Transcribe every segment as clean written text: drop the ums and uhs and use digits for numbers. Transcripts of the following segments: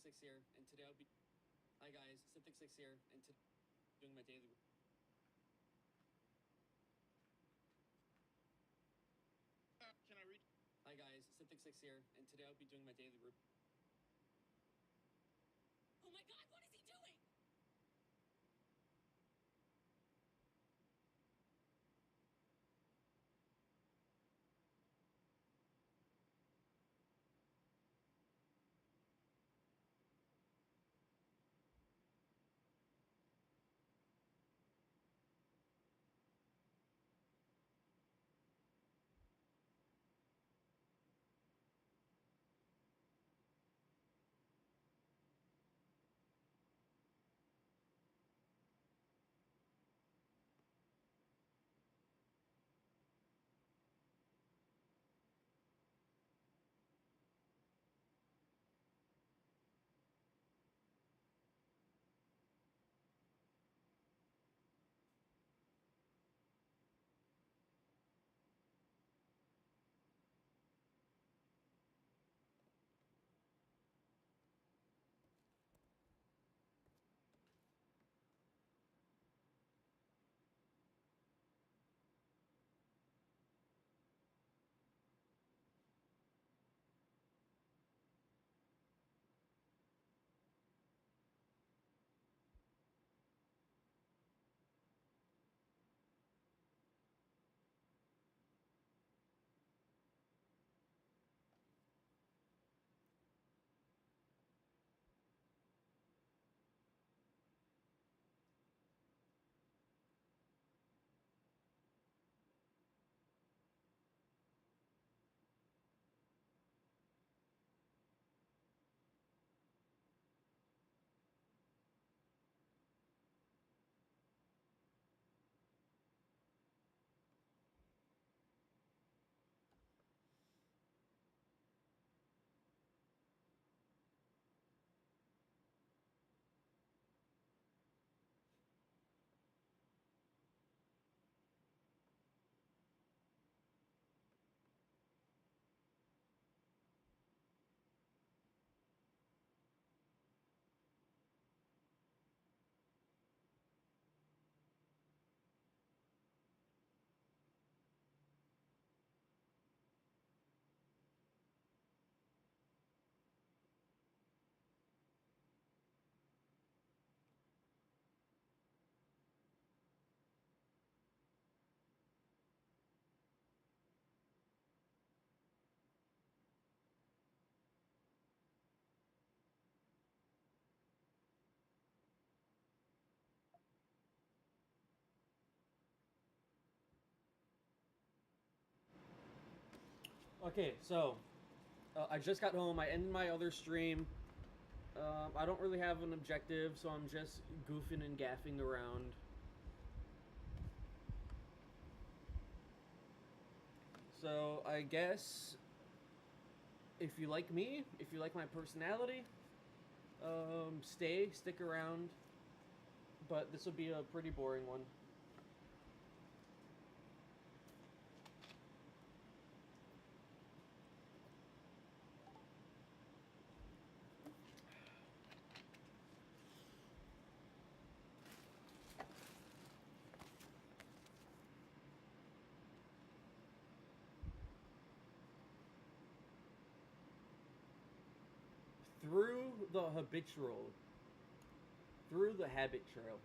Six here, and today I'll be. Hi guys, Six here, and today I'm doing my daily. Can I read? Hi guys, Six here, and today I'll be doing my daily. Oh my God, what is he doing? Okay, so I just got home. I ended my other stream. I don't really have an objective, so I'm just goofing and gaffing around. So I guess if you like me, if you like my personality, stick around. But this will be a pretty boring one. Through the habitual, through the habit trail.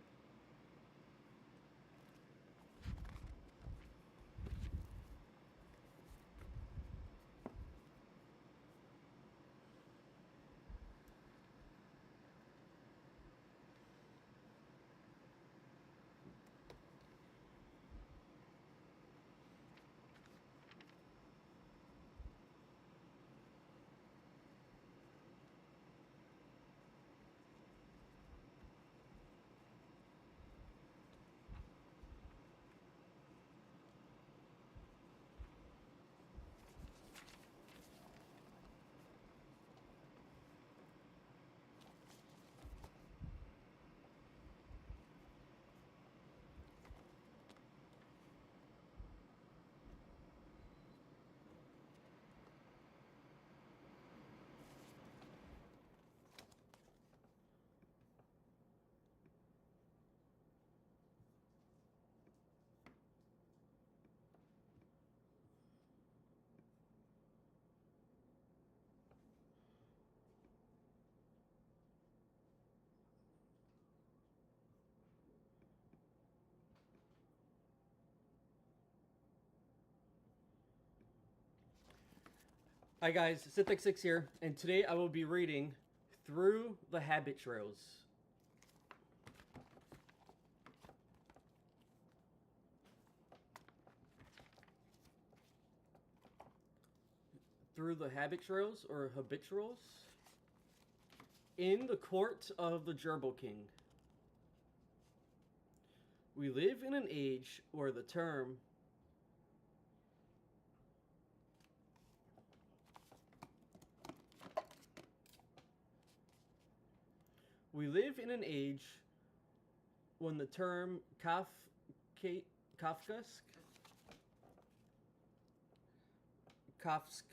Hi guys, Sithix6 here, and today I will be reading Through the Habit Trails. Through the Habit Trails, or Habituals. In the court of the Gerbil King. We live in an age where the term We live in an age when the term Kafkask Kafsk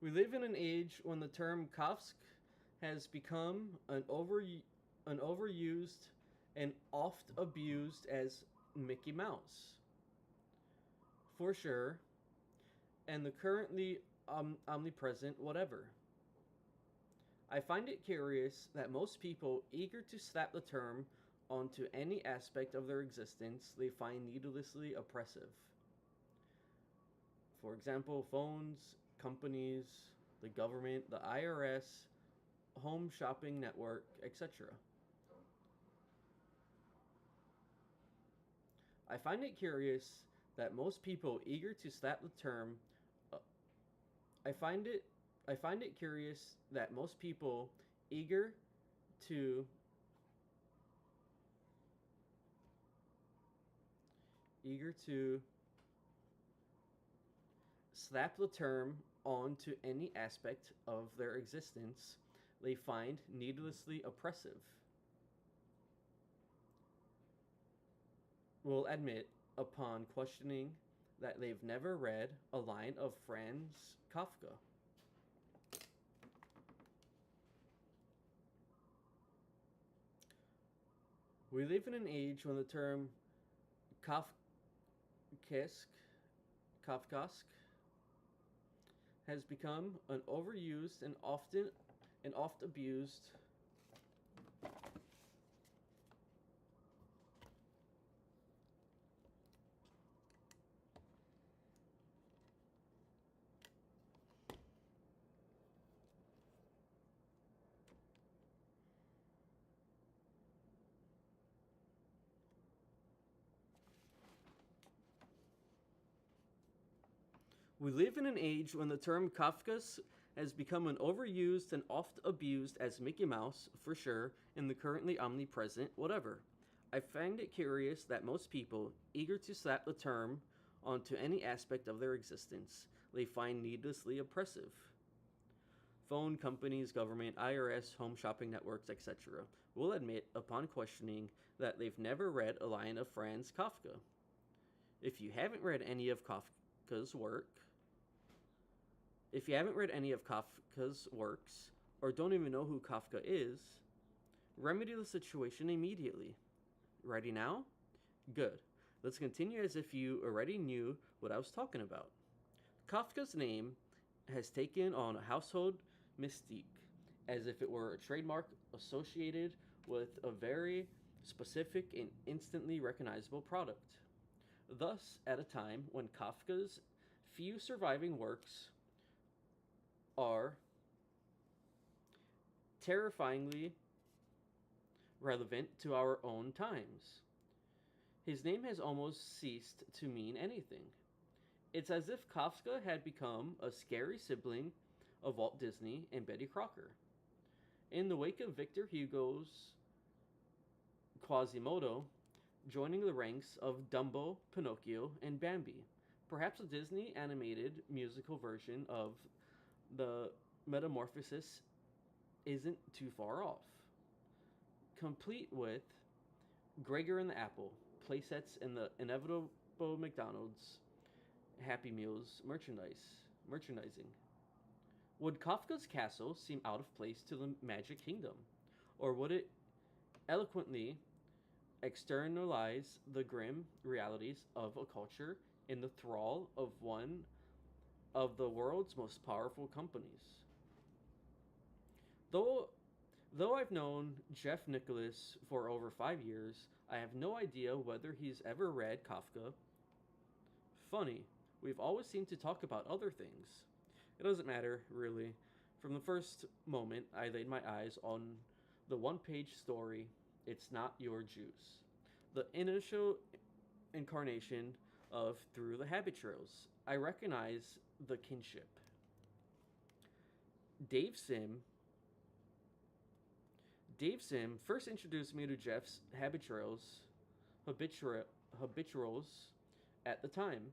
We live in an age when the term Kafsk has become an overused and oft abused as Mickey Mouse, for sure, and the currently omnipresent whatever. I find it curious that most people eager to slap the term onto any aspect of their existence they find needlessly oppressive. For example, phones, companies, the government, the IRS, home shopping network, etc. I find it curious that most people eager to slap the term uh, I find it curious that most people eager to eager to slap the term onto any aspect of their existence they find needlessly oppressive. Will admit, upon questioning, that they've never read a line of Franz Kafka. We live in an age when the term Kafkask Kafkask has become an overused and oft abused We live in an age when the term Kafkas has become an overused and oft abused as Mickey Mouse, for sure, in the currently omnipresent whatever. I find it curious that most people, eager to slap the term onto any aspect of their existence, they find needlessly oppressive. Phone companies, government, IRS, home shopping networks, etc., will admit, upon questioning, that they've never read a line of Franz Kafka. If you haven't read any of Kafka's work, if you haven't read any of Kafka's works, or don't even know who Kafka is, remedy the situation immediately. Ready now? Good. Let's continue as if you already knew what I was talking about. Kafka's name has taken on a household mystique, as if it were a trademark associated with a very specific and instantly recognizable product. Thus, at a time when Kafka's few surviving works are terrifyingly relevant to our own times, his name has almost ceased to mean anything. It's as if Kafka had become a scary sibling of Walt Disney and Betty Crocker. In the wake of Victor Hugo's Quasimodo joining the ranks of Dumbo, Pinocchio, and Bambi, perhaps a Disney animated musical version of the metamorphosis isn't too far off. Complete with Gregor and the Apple, playsets, and the inevitable McDonald's Happy Meals merchandising. Would Kafka's castle seem out of place to the Magic Kingdom? Or would it eloquently externalize the grim realities of a culture in the thrall of one of the world's most powerful companies? Though Though I've known Jeff Nicholas for over 5 years, I have no idea whether he's ever read Kafka. Funny, we've always seemed to talk about other things. It doesn't matter, really. From the first moment I laid my eyes on the one page story, It's Not Your Juice. The initial incarnation of Through the Habit Trails. I recognize the kinship. Dave Sim Dave Sim first introduced me to Jeff's habitura, habituals at the time.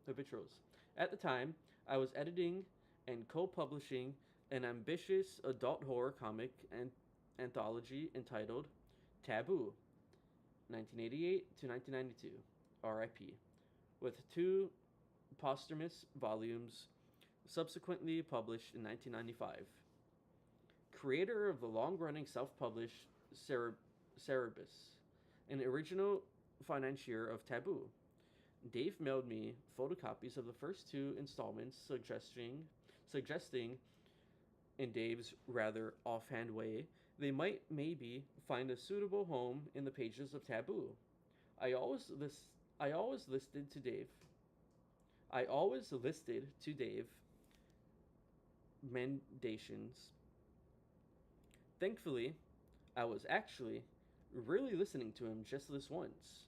Habituals. At the time, I was editing and co-publishing an ambitious adult horror comic and anthology entitled Taboo, 1988 to 1992, RIP, with two posthumous volumes subsequently published in 1995. Creator of the long-running self-published Cerebus, an original financier of Taboo. Dave mailed me photocopies of the first two installments, suggesting in Dave's rather offhand way they might maybe find a suitable home in the pages of Taboo. I always list I always listed to Dave. I always listed to Dave mendations. Thankfully, I was actually really listening to him just this once.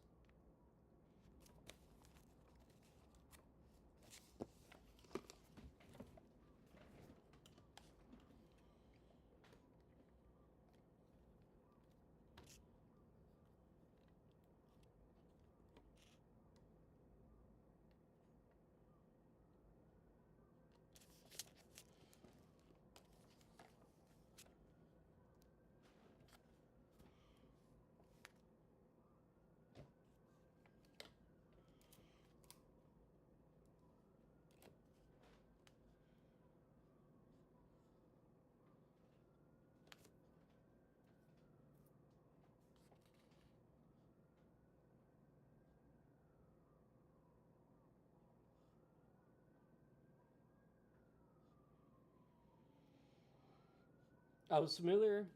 I was familiar.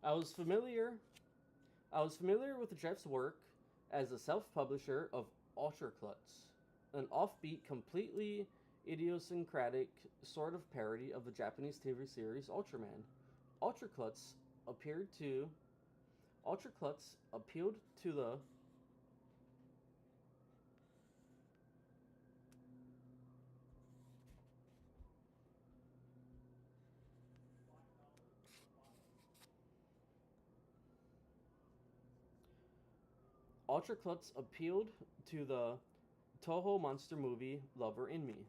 I was familiar. I was familiar with Jeff's work as a self-publisher of Ultraklutz, an offbeat, completely idiosyncratic sort of parody of the Japanese TV series Ultraman. Ultraklutz appeared to Ultraklutz appealed to the Ultraklutz appealed to the Toho monster movie lover in me.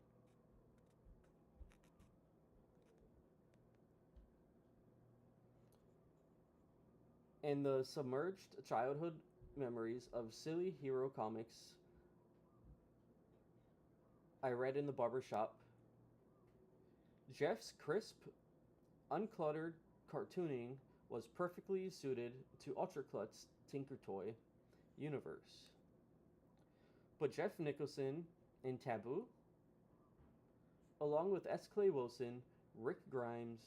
And the submerged childhood memories of silly hero comics I read in the barber shop. Jeff's crisp, uncluttered cartooning was perfectly suited to Ultraklutz Tinker Toy universe. But Jeff Nicholson in Taboo, along with S. Clay Wilson, Rick Grimes,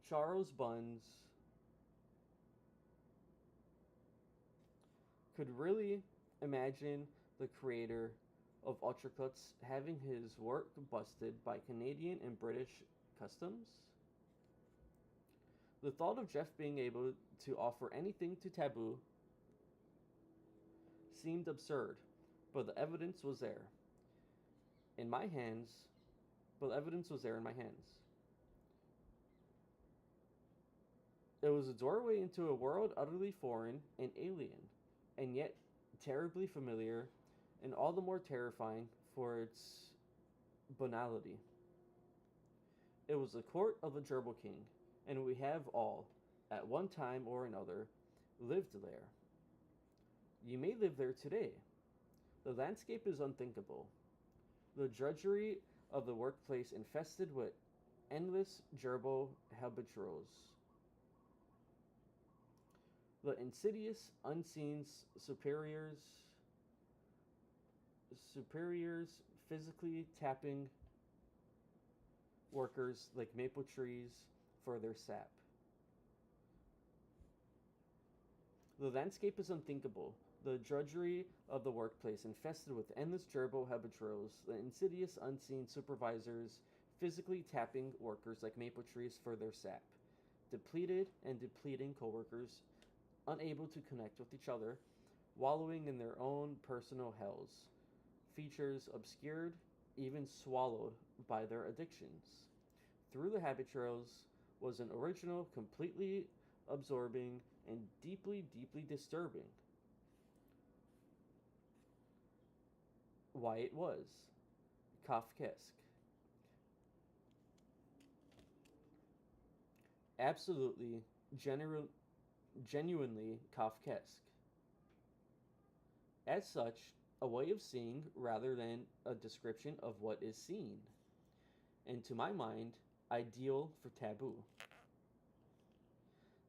Charles Buns, could really imagine the creator of Ultracuts having his work busted by Canadian and British customs? The thought of Jeff being able to offer anything to Taboo seemed absurd, but the evidence was there in my hands. But the evidence was there in my hands. It was a doorway into a world utterly foreign and alien, and yet terribly familiar, and all the more terrifying for its banality. It was the court of the Gerbil King, and we have all, at one time or another, lived there. You may live there today. The landscape is unthinkable. The drudgery of the workplace infested with endless gerbil habituals. The insidious, unseen superiors physically tapping workers like maple trees for their sap. The landscape is unthinkable. The drudgery of the workplace, infested with endless gerbil habituals, the insidious, unseen supervisors physically tapping workers like maple trees for their sap. Depleted and depleting coworkers, unable to connect with each other, wallowing in their own personal hells. Features obscured, even swallowed by their addictions. Through the Habit Trails was an original, completely absorbing, and deeply, deeply disturbing. Why it was Kafkaesque. Absolutely, genuinely Kafkaesque. As such, a way of seeing rather than a description of what is seen. And to my mind, ideal for Taboo.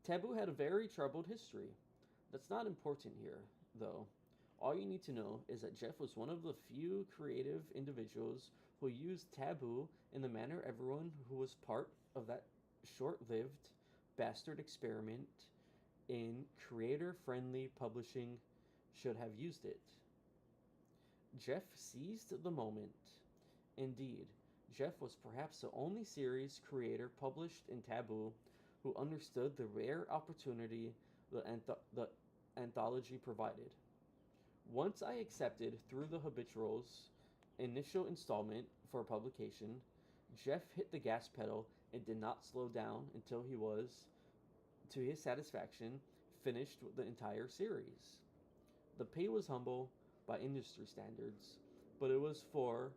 Taboo had a very troubled history. That's not important here, though. All you need to know is that Jeff was one of the few creative individuals who used Taboo in the manner everyone who was part of that short lived bastard experiment in creator friendly publishing should have used it. Jeff seized the moment. Indeed, Jeff was perhaps the only series creator published in Taboo who understood the rare opportunity the anthology provided. Once I accepted Through the Habituals' initial installment for publication, Jeff hit the gas pedal and did not slow down until he was, to his satisfaction, finished with the entire series. The pay was humble by industry standards, but it was for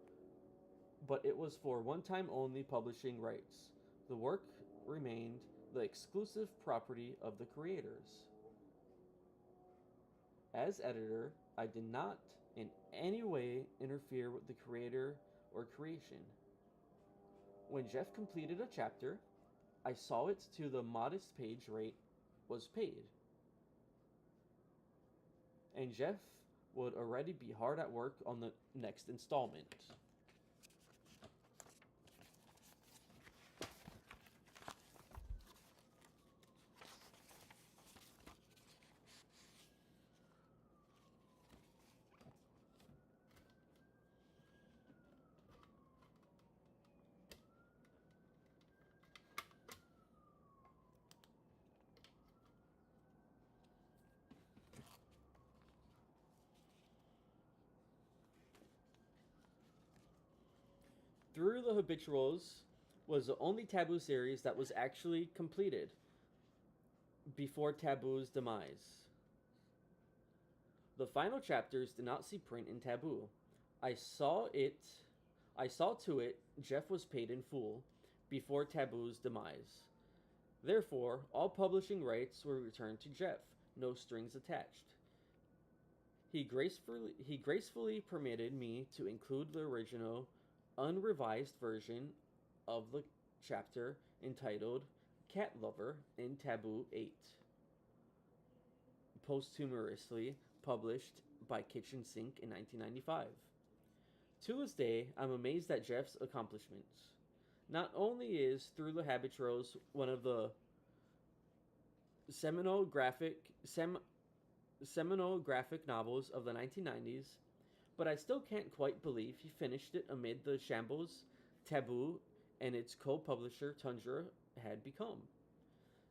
one-time only publishing rights. The work remained the exclusive property of the creators. As editor, I did not in any way interfere with the creator or creation. When Jeff completed a chapter, I saw it to the modest page rate was paid. And Jeff would already be hard at work on the next installment. Through the Habituals was the only Taboo series that was actually completed before Taboo's demise. The final chapters did not see print in Taboo. I saw it I saw to it Jeff was paid in full before Taboo's demise. Therefore, all publishing rights were returned to Jeff, no strings attached. He gracefully permitted me to include the original unrevised version of the chapter entitled Cat Lover in Taboo 8, posthumously published by Kitchen Sink in 1995. To this day, I'm amazed at Jeff's accomplishments. Not only is Through the Habituals one of the seminal graphic seminal graphic novels of the 1990s, but I still can't quite believe he finished it amid the shambles Taboo and its co-publisher Tundra had become.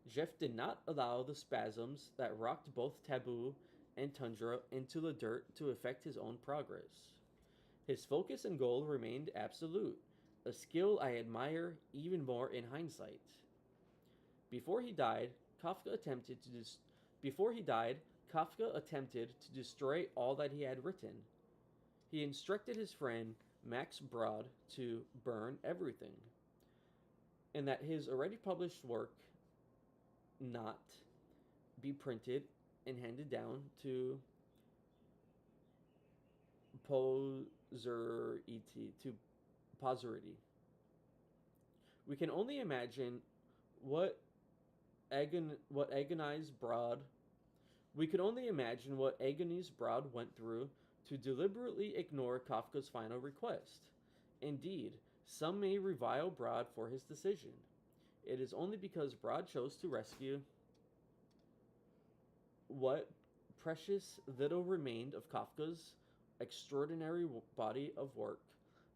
Jeff did not allow the spasms that rocked both Taboo and Tundra into the dirt to affect his own progress. His focus and goal remained absolute, a skill I admire even more in hindsight. Before he died, Kafka attempted to dis- Before he died, Kafka attempted to destroy all that he had written. He instructed his friend Max Brod to burn everything, and that his already published work not be printed and handed down to to posterity. We can only imagine what what agonized Broad we could only imagine what agonies Broad went through to deliberately ignore Kafka's final request. Indeed, Some may revile Broad for his decision. It is only because Broad chose to rescue what precious little remained of Kafka's extraordinary body of work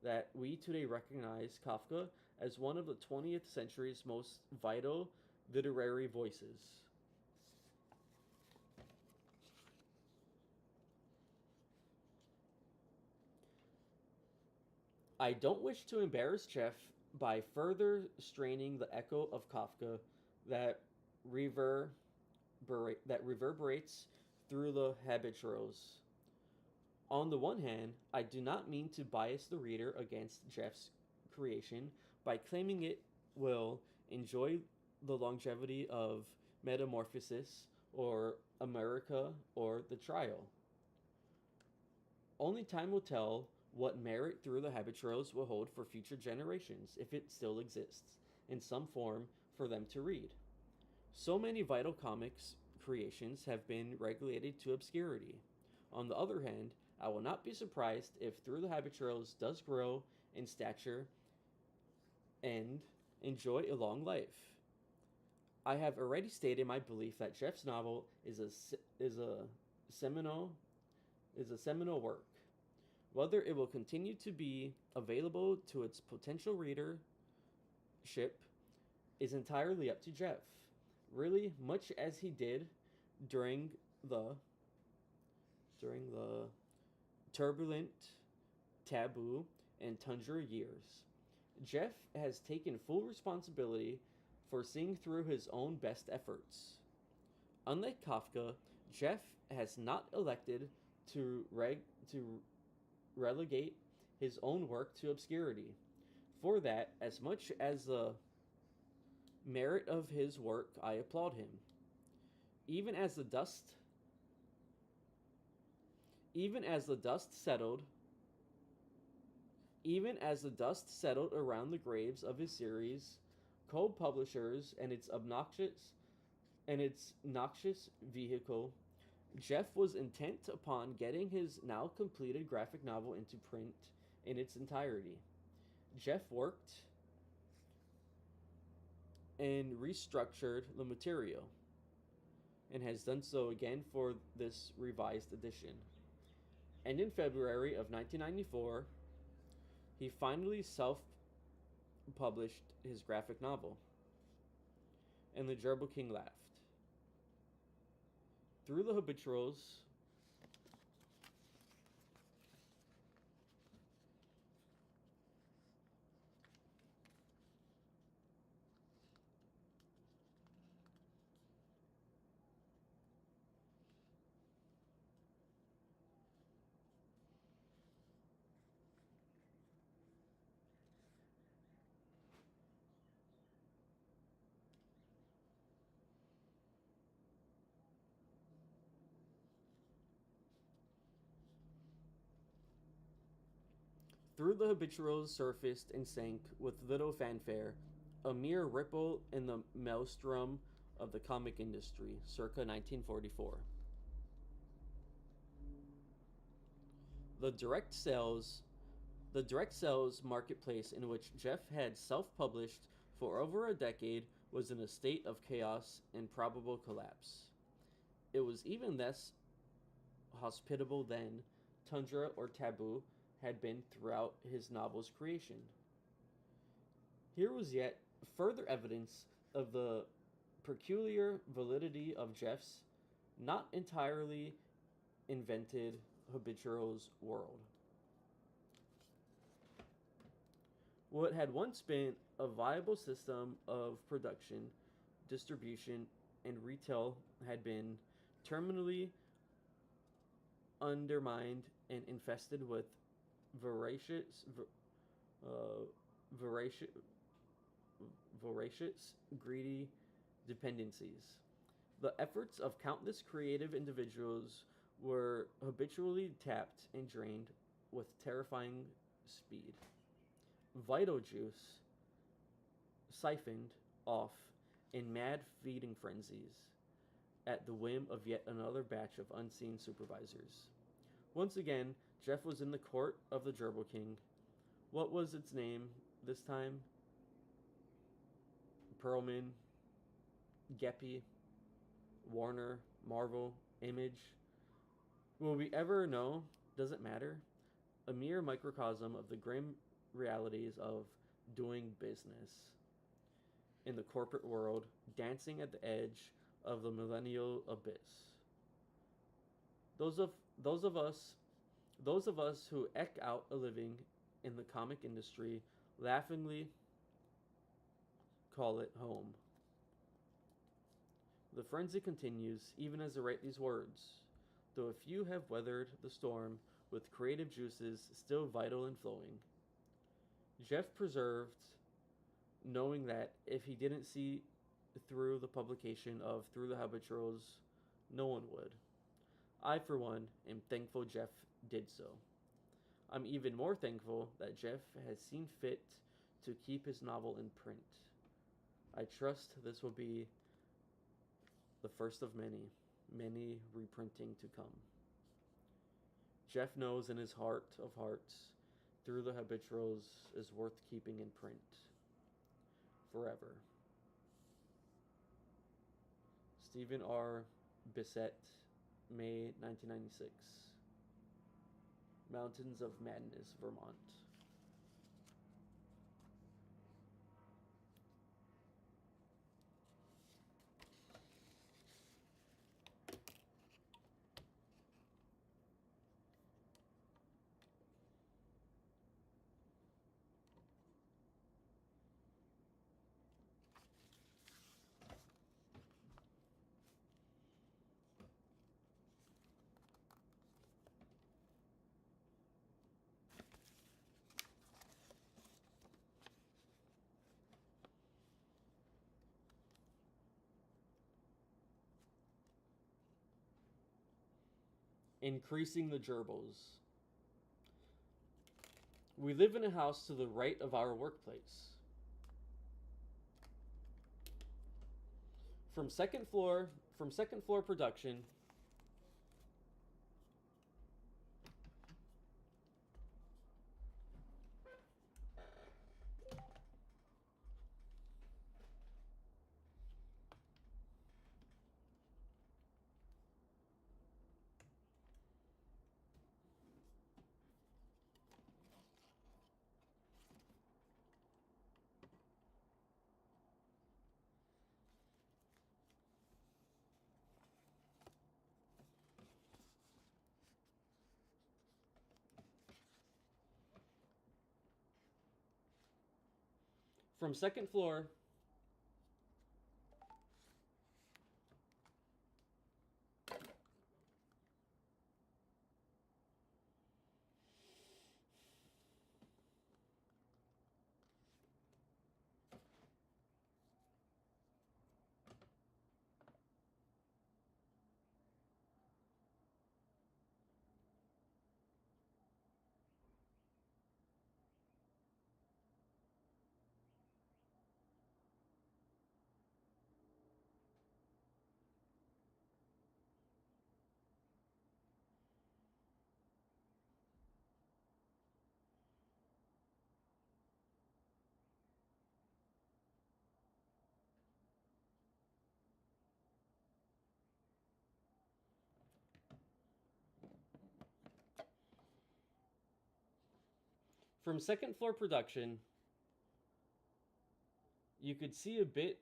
that we today recognize Kafka as one of the 20th century's most vital literary voices. I don't wish to embarrass Jeff by further straining the echo of Kafka that reverberate that reverberates through the habituros. On the one hand, I do not mean to bias the reader against Jeff's creation by claiming it will enjoy the longevity of Metamorphosis or America or The Trial. Only time will tell what merit Through the Habituros will hold for future generations, if it still exists, in some form for them to read. So many vital comics creations have been relegated to obscurity. On the other hand, I will not be surprised if Through the Habituros does grow in stature and enjoy a long life. I have already stated my belief that Jeff's novel is a seminal work. Whether it will continue to be available to its potential readership is entirely up to Jeff. Really, much as he did during the turbulent, taboo, and tundra years. Jeff has taken full responsibility for seeing through his own best efforts. Unlike Kafka, Jeff has not elected to relegate his own work to obscurity. For that, as much as the merit of his work, I applaud him. Even as the dust even as the dust settled Even as the dust settled around the graves of his series, cold publishers and its noxious vehicle, Jeff was intent upon getting his now completed graphic novel into print in its entirety. Jeff worked and restructured the material, and has done so again for this revised edition. And in February of 1994, he finally self published his graphic novel, and the Gerbil King laughed. Through the Habituals, surfaced and sank with little fanfare, a mere ripple in the maelstrom of the comic industry, circa 1944. The direct sales the direct sales marketplace in which Jeff had self-published for over a decade was in a state of chaos and probable collapse. It was even less hospitable than Tundra or Taboo had been throughout his novel's creation. Here was yet further evidence of the peculiar validity of Jeff's not entirely invented habitual's world. What had once been a viable system of production, distribution, and retail had been terminally undermined and infested with voracious, uh, voracious, voracious, greedy dependencies. The efforts of countless creative individuals were habitually tapped and drained with terrifying speed. Vital juice siphoned off in mad feeding frenzies at the whim of yet another batch of unseen supervisors. Once again, Jeff was in the court of the Gerbil King. What was its name This time, Perlman, Geppy, Warner, Marvel, Image. Will we ever know? Doesn't matter. A mere microcosm of the grim realities of doing business in the corporate world, dancing at the edge of the millennial abyss. Those of those of us those of us who eke out a living in the comic industry laughingly call it home. The frenzy continues even as I write these words, though a few have weathered the storm with creative juices still vital and flowing. Jeff preserved, knowing that if he didn't see through the publication of Through the Habituals, no one would. I, for one, am thankful Jeff did so. I'm even more thankful that Jeff has seen fit to keep his novel in print. I trust this will be the first of many, many reprinting to come. Jeff knows in his heart of hearts, Through the Habituals is worth keeping in print. Forever. Stephen R. Bissett, May 1996. Mountains of Madness, Vermont. Increasing the gerbils. We live in a house to the right of our workplace. From second floor production. From second floor. From second floor production, you could see a bit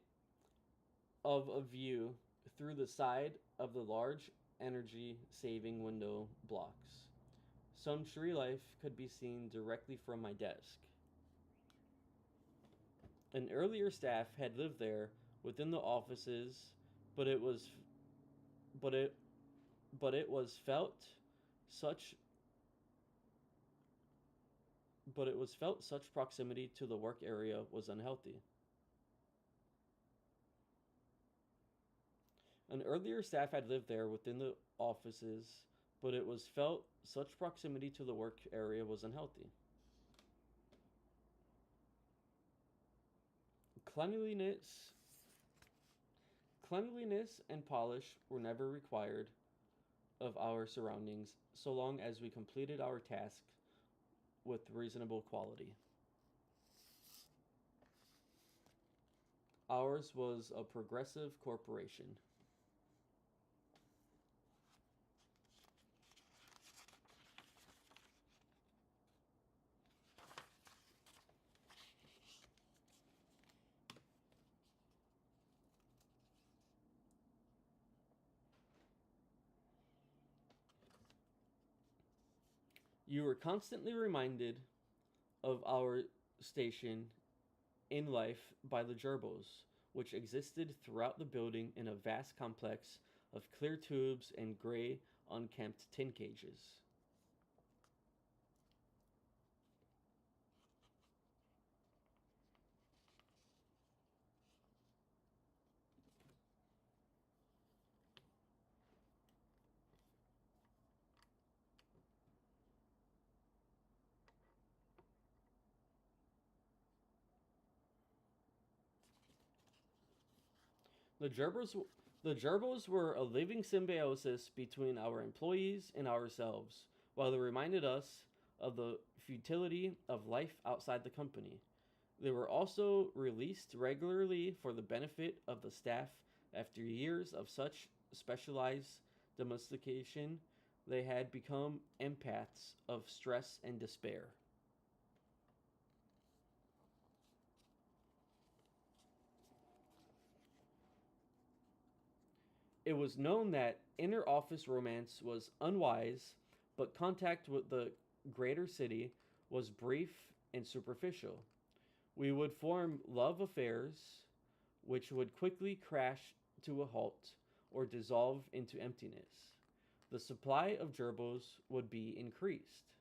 of a view through the side of the large energy saving window blocks. Some tree life could be seen directly from my desk. An earlier staff had lived there within the offices, but it was but it but it was felt such but it was felt such proximity to the work area was unhealthy. An earlier staff had lived there within the offices, but it was felt such proximity to the work area was unhealthy. Cleanliness Cleanliness and polish were never required of our surroundings so long as we completed our task with reasonable quality. Ours was a progressive corporation. You were constantly reminded of our station in life by the gerbils, which existed throughout the building in a vast complex of clear tubes and gray, unkempt tin cages. The gerbils, the gerbils were a living symbiosis between our employees and ourselves, while they reminded us of the futility of life outside the company. They were also released regularly for the benefit of the staff after years of such specialized domestication. They had become empaths of stress and despair. It was known that inner office romance was unwise, but contact with the greater city was brief and superficial. We would form love affairs, which would quickly crash to a halt or dissolve into emptiness. The supply of gerbils would be increased.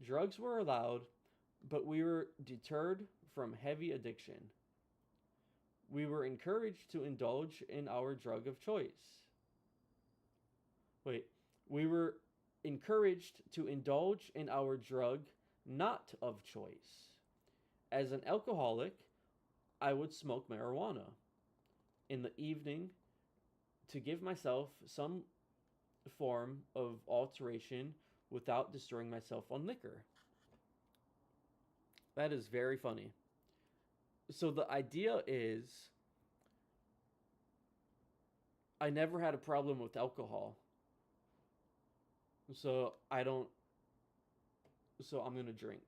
Drugs were allowed, but we were deterred from heavy addiction. We were encouraged to indulge in our drug of choice. Wait, we were encouraged to indulge in our drug not of choice. As an alcoholic, I would smoke marijuana in the evening to give myself some form of alteration without destroying myself on liquor. That is very funny. So the idea is I never had a problem with alcohol. So I don't so I'm going to drink.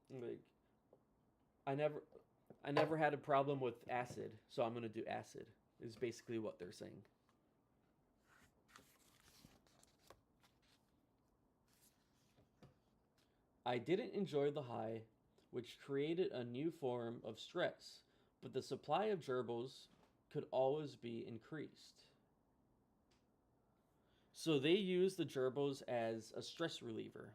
Like I never I never had a problem with acid, so I'm going to do acid. Is basically what they're saying. I didn't enjoy the high, which created a new form of stress, but the supply of gerbils could always be increased. So they use the gerbils as a stress reliever.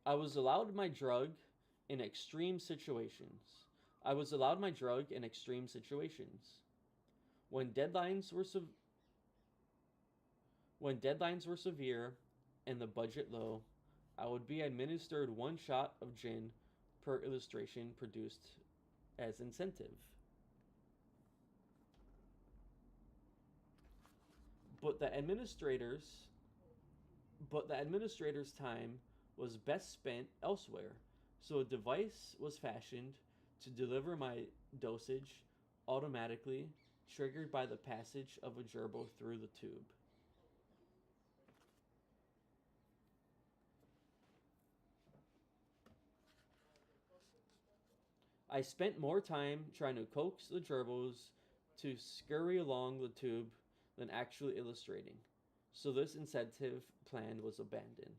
I was allowed my drug in extreme situations. I was allowed my drug in extreme situations. When deadlines were sev- when deadlines were severe and the budget low, I would be administered one shot of gin per illustration produced as incentive. But the administrators but the administrator's time was best spent elsewhere. So a device was fashioned to deliver my dosage automatically, triggered by the passage of a gerbil through the tube. I spent more time trying to coax the gerbils to scurry along the tube than actually illustrating. So this incentive plan was abandoned.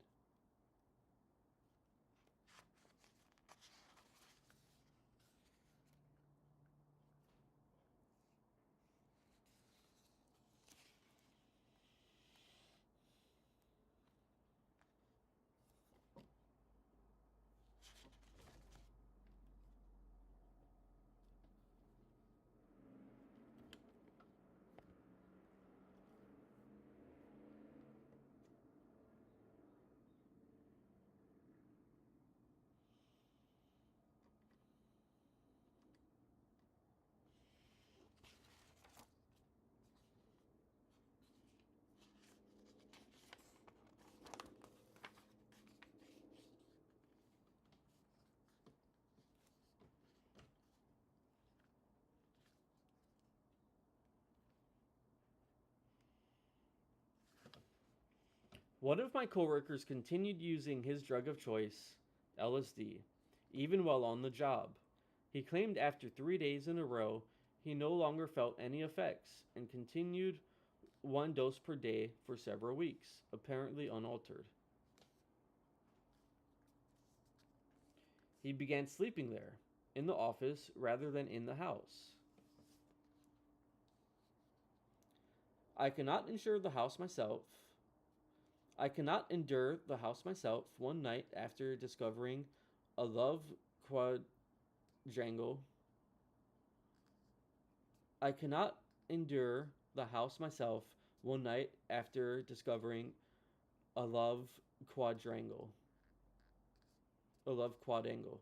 One of my coworkers continued using his drug of choice, LSD, even while on the job. He claimed after 3 days in a row, he no longer felt any effects and continued one dose per day for several weeks, apparently unaltered. He began sleeping there, in the office rather than in the house. I cannot ensure the house myself. I cannot endure the house myself one night after discovering a love quadrangle. I cannot endure the house myself one night after discovering a love quadrangle. A love quadangle.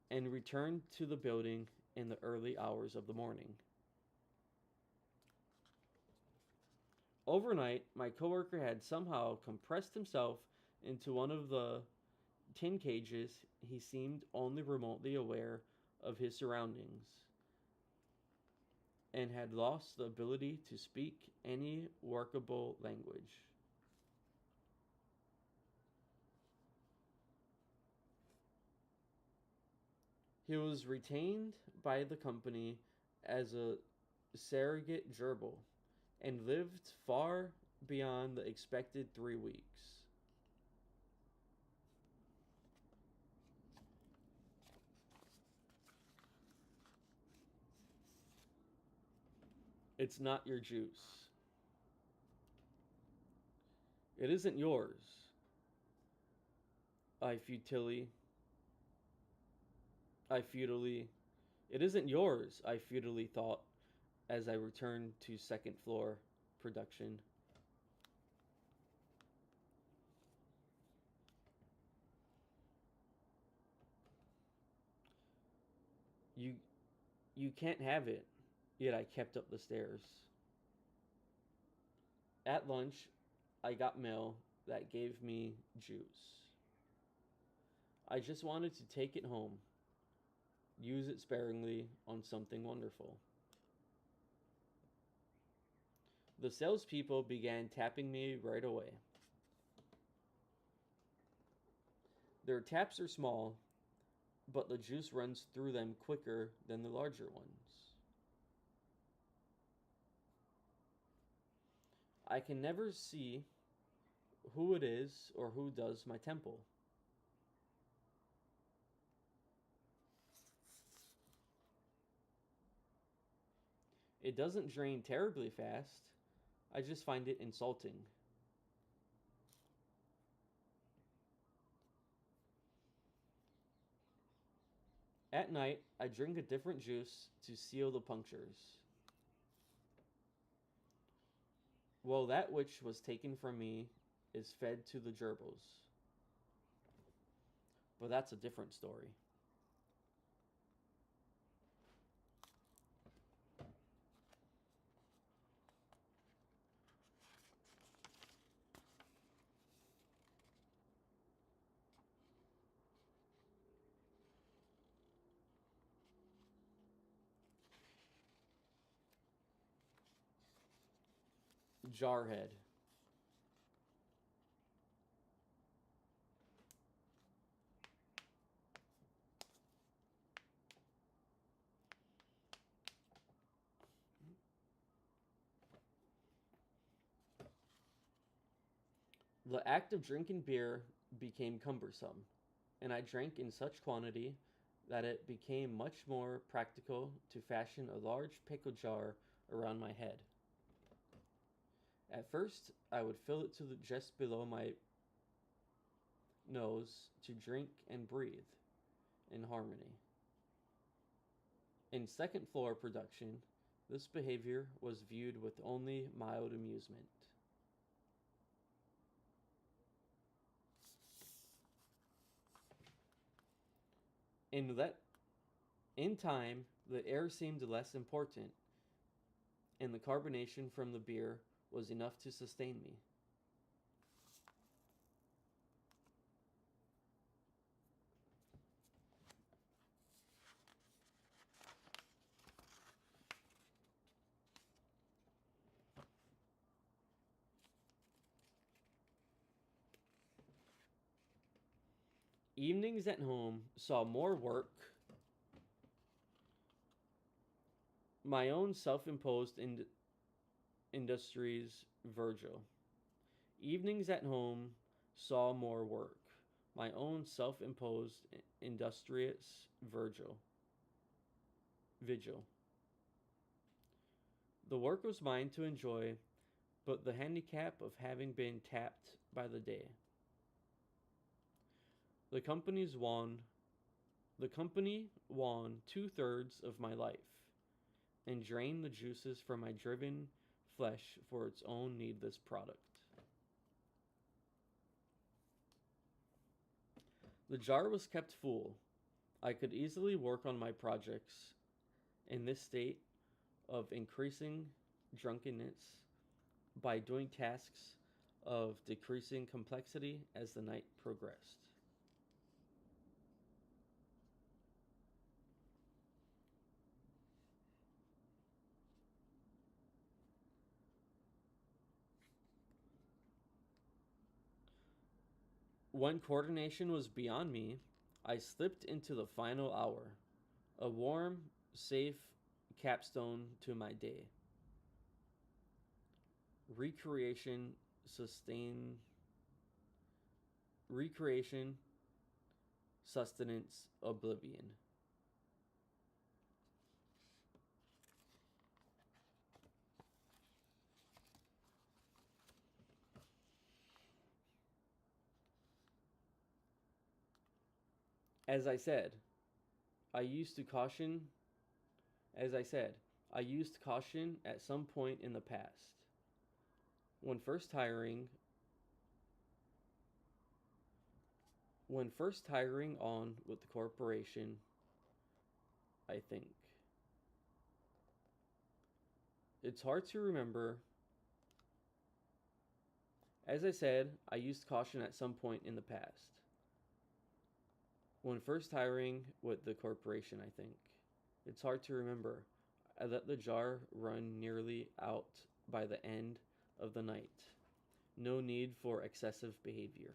And returned to the building in the early hours of the morning. Overnight, my coworker had somehow compressed himself into one of the tin cages. He seemed only remotely aware of his surroundings and had lost the ability to speak any workable language. He was retained by the company as a surrogate gerbil and lived far beyond the expected 3 weeks. It's not your juice. It isn't yours. I futilely. I futilely. It isn't yours, I futilely thought as I returned to second floor production. You you can't have it. Yet I kept up the stairs. At lunch, I got mail that gave me juice. I just wanted to take it home, use it sparingly on something wonderful. The salespeople began tapping me right away. Their taps are small, but the juice runs through them quicker than the larger ones. I can never see who it is or who does my temple. It doesn't drain terribly fast. I just find it insulting. At night, I drink a different juice to seal the punctures. Well, that which was taken from me is fed to the gerbils. But that's a different story. Jarhead. The act of drinking beer became cumbersome, and I drank in such quantity that it became much more practical to fashion a large pickle jar around my head. At first, I would fill it to just below my nose to drink and breathe in harmony. In second floor production, this behavior was viewed with only mild amusement. In that in time, the air seemed less important, and the carbonation from the beer was enough to sustain me. Evenings at home saw more work, my own self imposed industries, Virgil. Evenings at home saw more work, my own self imposed industrious vigil. The work was mine to enjoy, but the handicap of having been tapped by the day. The company's won the company won 2/3 of my life and drained the juices from my driven flesh for its own needless product. The jar was kept full. I could easily work on my projects in this state of increasing drunkenness by doing tasks of decreasing complexity as the night progressed. When coordination was beyond me, I slipped into the final hour, a warm, safe capstone to my day. Recreation, sustain, recreation, sustenance, oblivion. As I said, I used to caution, as I said, I used caution at some point in the past. When first hiring, when first hiring on with the corporation, I think. It's hard to remember. As I said, I used caution at some point in the past. When first hiring with the corporation, I think. It's hard to remember. I let the jar run nearly out by the end of the night. No need for excessive behavior.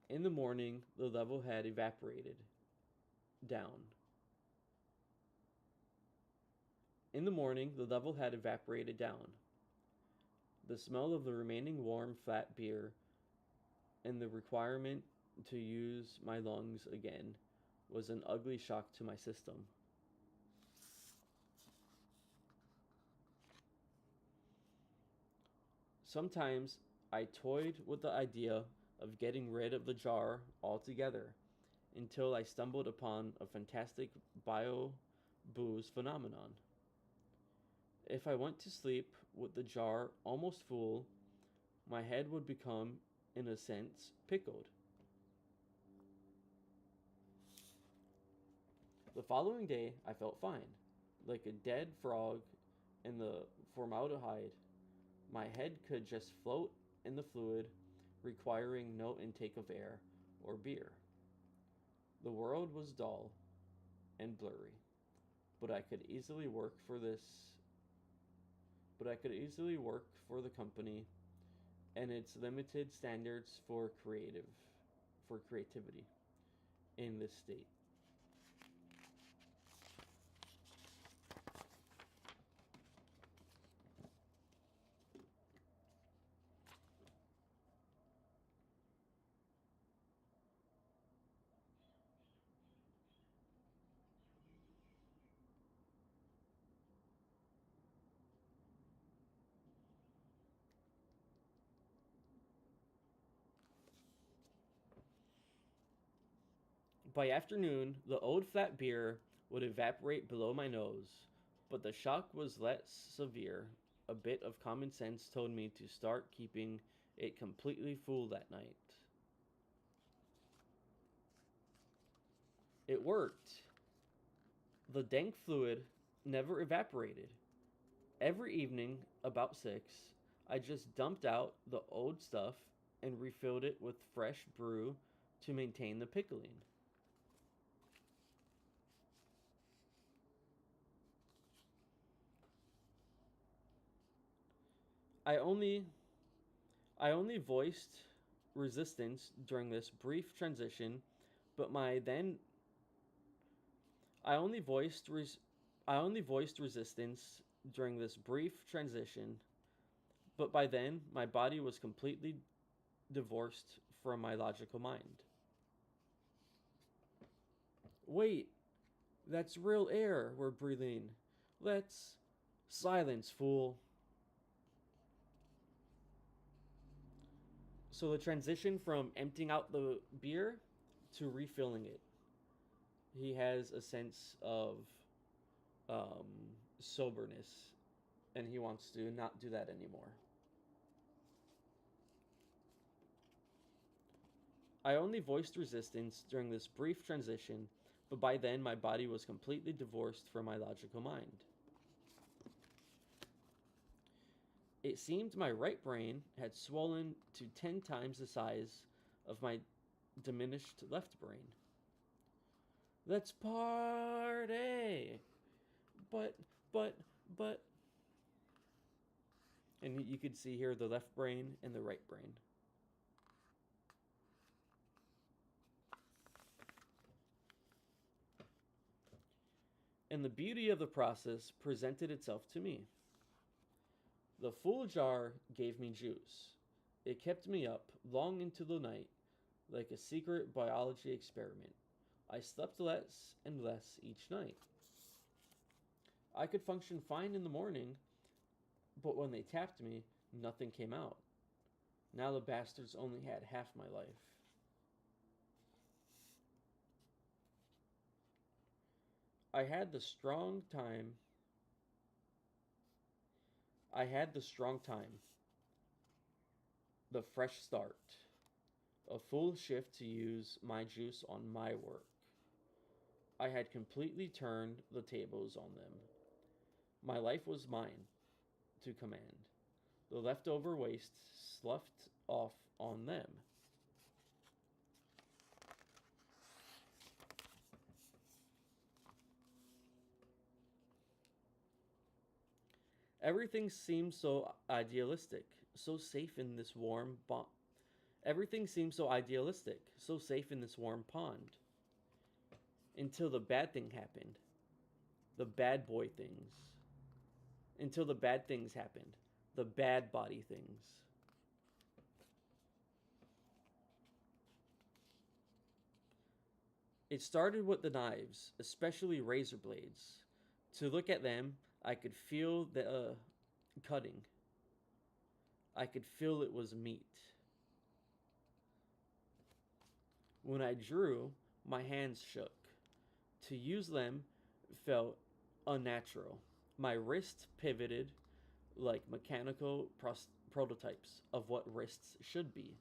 In the morning, the level had evaporated down. In the morning, the level had evaporated down. The smell of the remaining warm, flat beer and the requirement to use my lungs again was an ugly shock to my system. Sometimes I toyed with the idea of getting rid of the jar altogether until I stumbled upon a fantastic bio booze phenomenon. If I went to sleep with the jar almost full, my head would become, in a sense, pickled. The following day, I felt fine, like a dead frog in the formaldehyde. My head could just float in the fluid, requiring no intake of air or beer. The world was dull and blurry, but I could easily work for this. But I could easily work for the company and its limited standards for creativity in this state. By afternoon, the old flat beer would evaporate below my nose, but the shock was less severe. A bit of common sense told me to start keeping it completely full that night. It worked. The dank fluid never evaporated. Every evening, about 6, I just dumped out the old stuff and refilled it with fresh brew to maintain the pickling. I only I only voiced resistance during this brief transition, but my then I only voiced res- I only voiced resistance during this brief transition, but by then my body was completely divorced from my logical mind. Wait, that's real air we're breathing. Let's silence, fool. So the transition from emptying out the beer to refilling it. He has a sense of um, soberness, and he wants to not do that anymore. I only voiced resistance during this brief transition, but by then my body was completely divorced from my logical mind. It seemed my right brain had swollen to 10 times the size of my diminished left brain. Let's party! But, but, but. And you could see here the left brain and the right brain. And the beauty of the process presented itself to me. The full jar gave me juice. It kept me up long into the night, like a secret biology experiment. I slept less and less each night. I could function fine in the morning, but when they tapped me, nothing came out. Now the bastards only had half my life. I had the strong time. I had the strong time. The fresh start. A full shift to use my juice on my work. I had completely turned the tables on them. My life was mine to command. The leftover waste sloughed off on them. Everything seemed so idealistic, so safe in this warm bond. Everything seemed so idealistic, so safe in this warm pond. Until the bad thing happened. The bad boy things. Until the bad things happened. The bad body things. It started with the knives, especially razor blades. To look at them, I could feel the cutting. I could feel it was meat. When I drew, my hands shook. To use them felt unnatural. My wrist pivoted like mechanical prototypes of what wrists should be.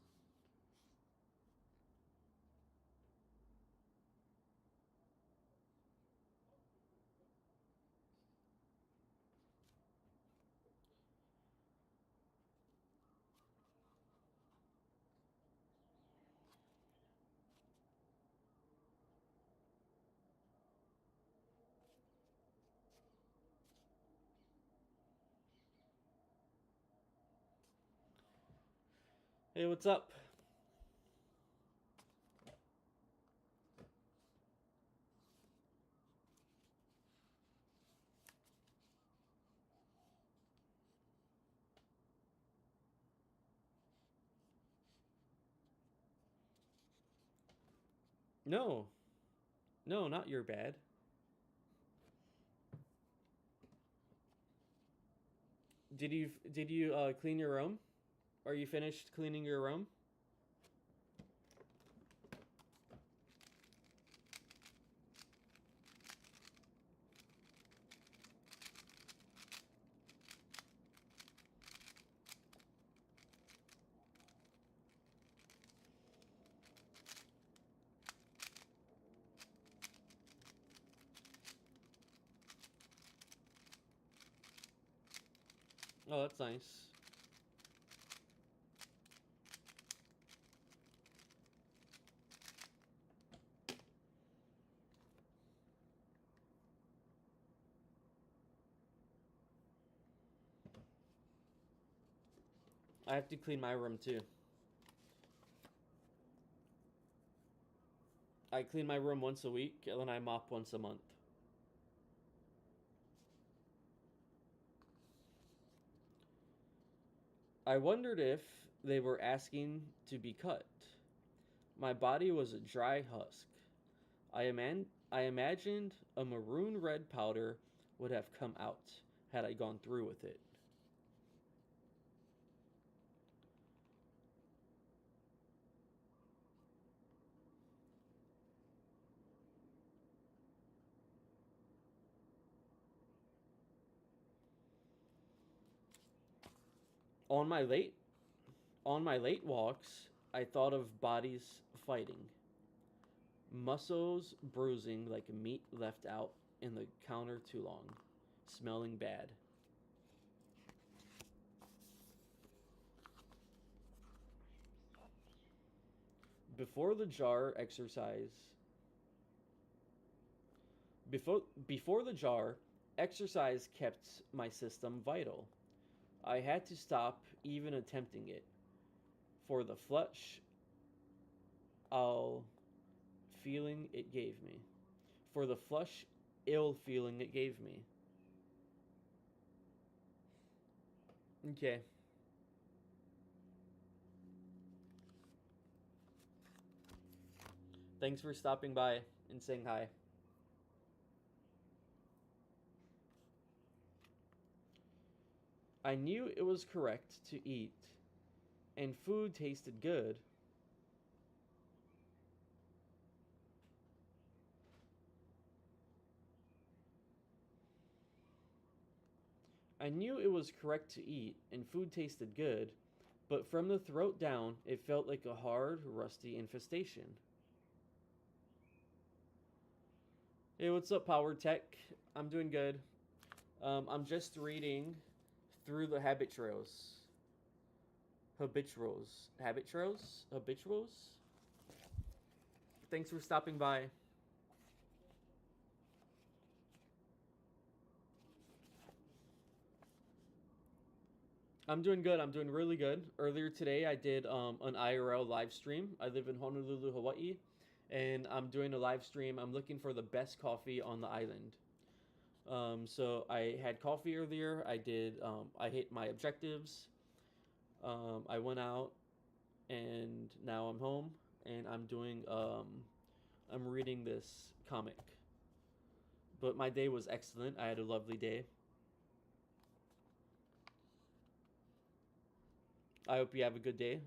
Hey, what's up? No, no, not your bad. Did you clean your room? Are you finished cleaning your room? Oh, that's nice. I have to clean my room too. I clean my room once a week and then I mop once a month. I wondered if they were asking to be cut. My body was a dry husk. I imagined a maroon red powder would have come out had I gone through with it. On my late on my late walks, I thought of bodies fighting, muscles bruising like meat left out in the counter too long, smelling bad. Before the jar exercise before before the jar, exercise kept my system vital. I had to stop even attempting it. For the flush I'll feeling it gave me. For the flush ill feeling it gave me. Okay. Thanks for stopping by and saying hi. I knew it was correct to eat, and food tasted good. I knew it was correct to eat, and food tasted good, but from the throat down, it felt like a hard, rusty infestation. Hey, what's up, Power Tech? I'm doing good. I'm just reading through the habituals. Thanks for stopping by. I'm doing good. I'm doing really good. Earlier today, I did an IRL live stream. I live in Honolulu, Hawaii, and I'm doing a live stream. I'm looking for the best coffee on the island. So I had coffee earlier. I did. I hit my objectives. I went out, and now I'm home, and I'm doing. I'm reading this comic. But my day was excellent. I had a lovely day. I hope you have a good day.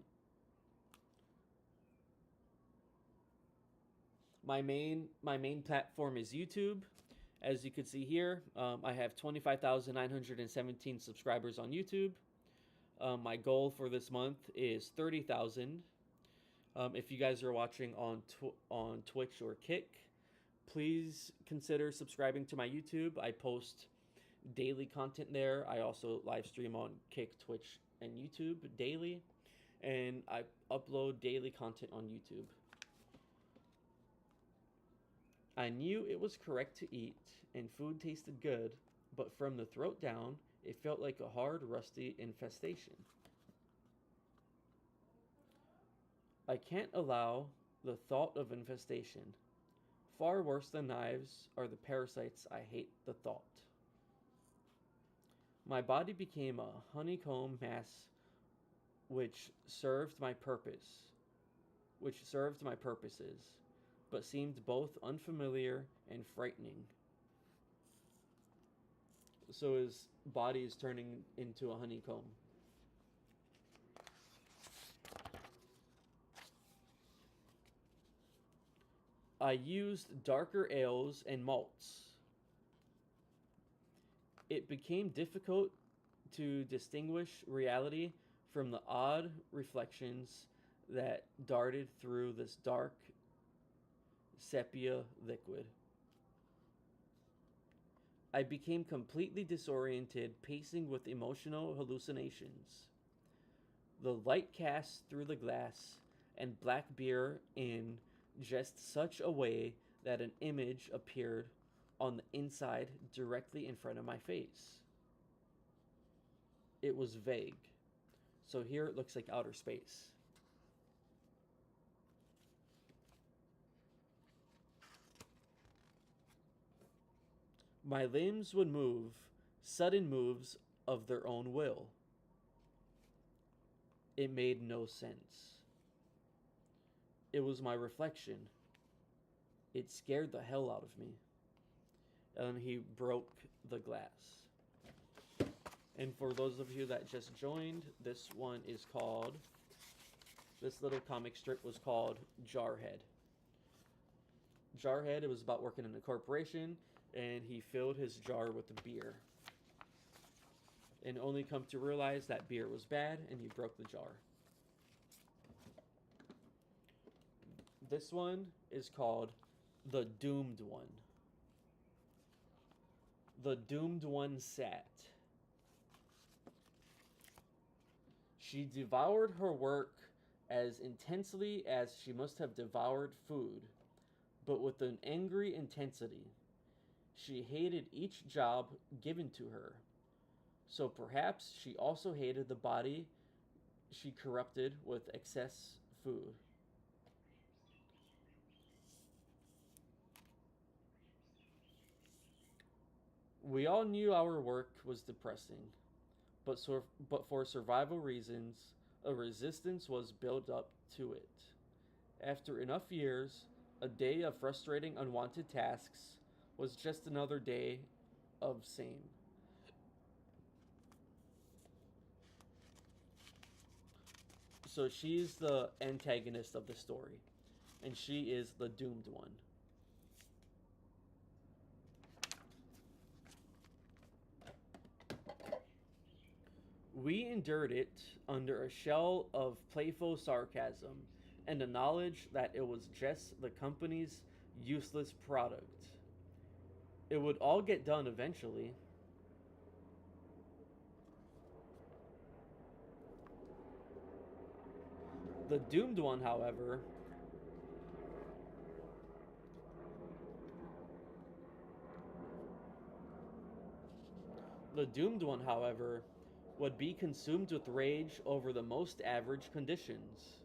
My main platform is YouTube. As you can see here, I have 25,917 subscribers on YouTube. My goal for this month is 30,000. If you guys are watching on Twitch or Kick, please consider subscribing to my YouTube. I post daily content there. I also live stream on Kick, Twitch, and YouTube daily, and I upload daily content on YouTube. I knew it was correct to eat, and food tasted good, but from the throat down, it felt like a hard, rusty infestation. I can't allow the thought of infestation. Far worse than knives are the parasites. I hate the thought. My body became a honeycomb mass which served my purpose, which served my purposes, but seemed both unfamiliar and frightening. So his body is turning into a honeycomb. I used darker ales and malts. It became difficult to distinguish reality from the odd reflections that darted through this dark sepia liquid. I became completely disoriented, pacing with emotional hallucinations. The light cast through the glass and black beer in just such a way that an image appeared on the inside directly in front of my face. It was vague, So here it looks like outer space. My limbs would move, sudden moves of their own will. It made no sense. It was my reflection. It scared the hell out of me. And he broke the glass. And for those of you that just joined, this one is called, this little comic strip was called Jarhead. Jarhead, it was about working in a corporation, and he filled his jar with beer. And only come to realize that beer was bad, and he broke the jar. This one is called The Doomed One. The Doomed One sat. She devoured her work as intensely as she must have devoured food, but with an angry intensity. She hated each job given to her, so perhaps she also hated the body she corrupted with excess food. We all knew our work was depressing, but for survival reasons, a resistance was built up to it. After enough years, a day of frustrating unwanted tasks was just another day of same. So she's the antagonist of the story, and she is the doomed one. We endured it under a shell of playful sarcasm and the knowledge that it was just the company's useless product. It would all get done eventually. The doomed one, however, the doomed one, however, would be consumed with rage over the most average conditions.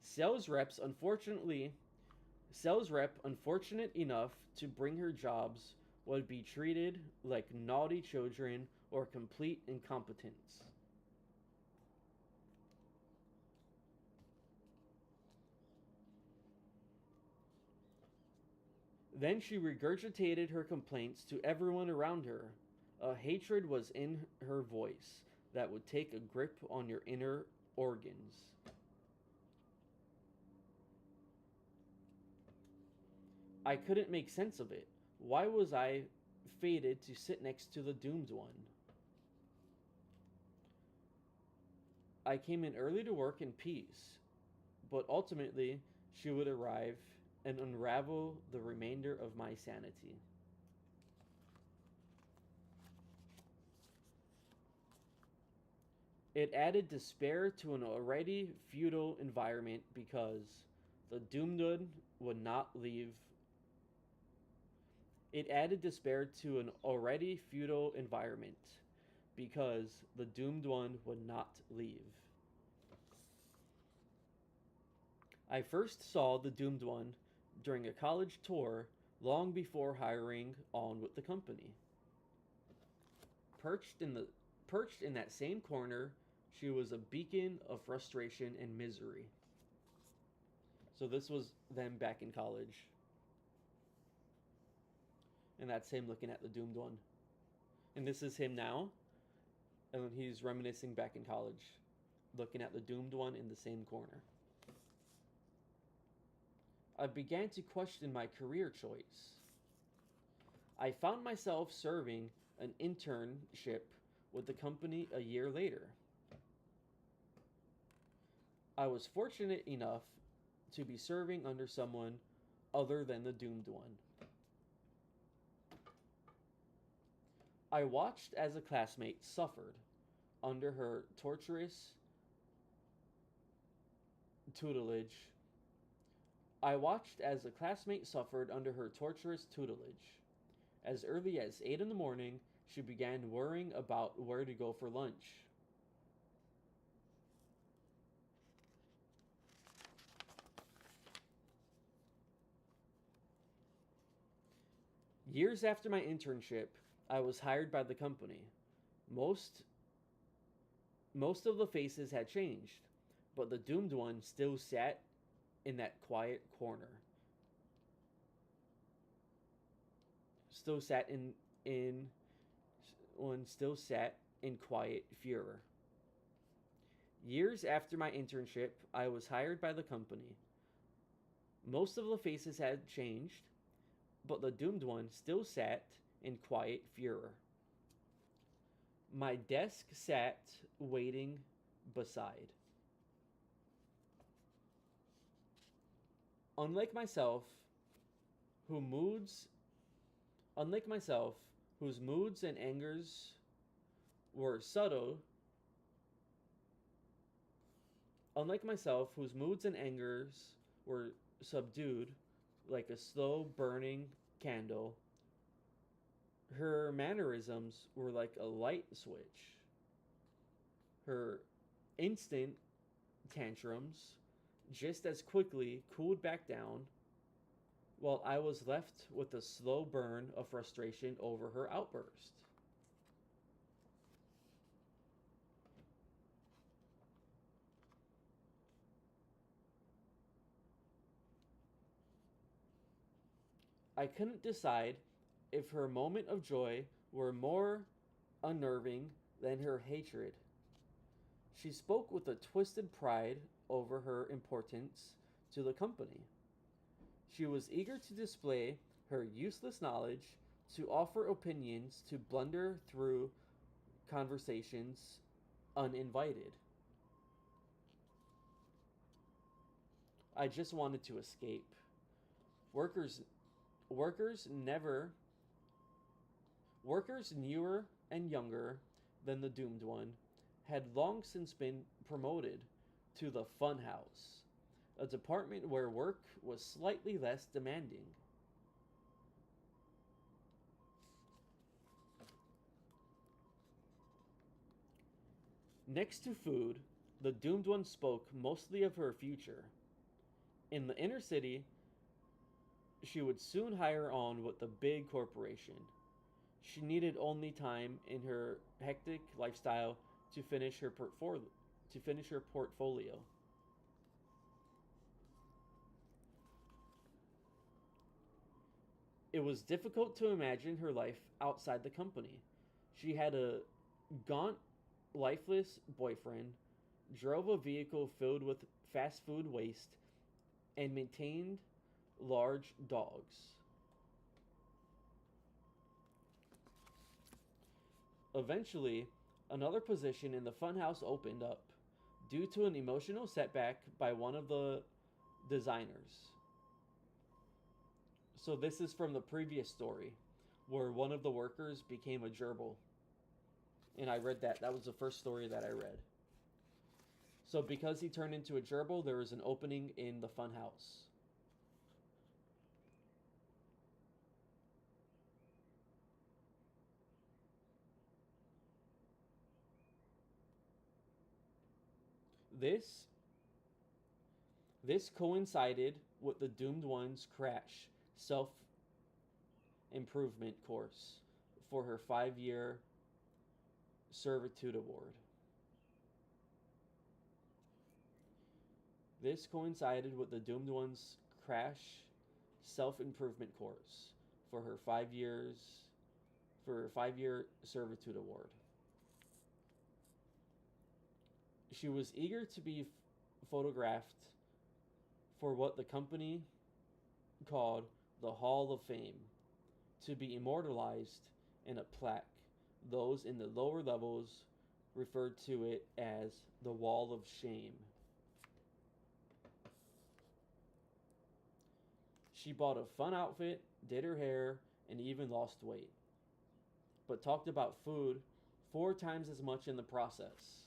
Sales reps unfortunately Sales rep unfortunate enough to bring her jobs would be treated like naughty children or complete incompetence. Then she regurgitated her complaints to everyone around her. A hatred was in her voice that would take a grip on your inner organs. I couldn't make sense of it. Why was I fated to sit next to the doomed one? I came in early to work in peace, but ultimately she would arrive and unravel the remainder of my sanity. It added despair to an already futile environment because the doomed one would not leave. It added despair to an already futile environment because the doomed one would not leave. I first saw the doomed one during a college tour long before hiring on with the company. Perched in the perched in that same corner, she was a beacon of frustration and misery. So this was them back in college. And that's him looking at the doomed one. And this is him now. And then he's reminiscing back in college, looking at the doomed one in the same corner. I began to question my career choice. I found myself serving an internship with the company a year later. I was fortunate enough to be serving under someone other than the doomed one. I watched as a classmate suffered under her torturous tutelage. I watched as a classmate suffered under her torturous tutelage. As early as 8 in the morning, she began worrying about where to go for lunch. Years after my internship, I was hired by the company. Most most of the faces had changed, but the doomed one still sat in that quiet corner. Still sat in one still sat in quiet furor. Years after my internship, I was hired by the company. Most of the faces had changed, but the doomed one still sat in quiet furor. My desk sat waiting beside. Unlike myself, who moods unlike myself, whose moods and angers were subtle, unlike myself, whose moods and angers were subdued like a slow burning candle, her mannerisms were like a light switch. Her instant tantrums just as quickly cooled back down, while I was left with a slow burn of frustration over her outburst. I couldn't decide if her moment of joy were more unnerving than her hatred. She spoke with a twisted pride over her importance to the company. She was eager to display her useless knowledge, to offer opinions, to blunder through conversations uninvited. I just wanted to escape. Workers workers never workers newer and younger than the doomed one had long since been promoted to the fun house, a department where work was slightly less demanding. Next to food, the doomed one spoke mostly of her future. In the inner city, she would soon hire on with the big corporation. She needed only time in her hectic lifestyle to finish her portfolio. It was difficult to imagine her life outside the company. She had a gaunt, lifeless boyfriend, drove a vehicle filled with fast food waste, and maintained large dogs. Eventually, another position in the funhouse opened up due to an emotional setback by one of the designers. So, this is from the previous story where one of the workers became a gerbil. And I read that. That was the first story that I read. So, because he turned into a gerbil, there was an opening in the funhouse. This this coincided with the doomed one's crash self improvement course for her 5 year servitude award. This coincided with the doomed one's crash self improvement course for her 5 year servitude award. She was eager to be photographed for what the company called the Hall of Fame, to be immortalized in a plaque. Those in the lower levels referred to it as the Wall of Shame. She bought a fun outfit, did her hair, and even lost weight. but talked about food 4 times as much in the process.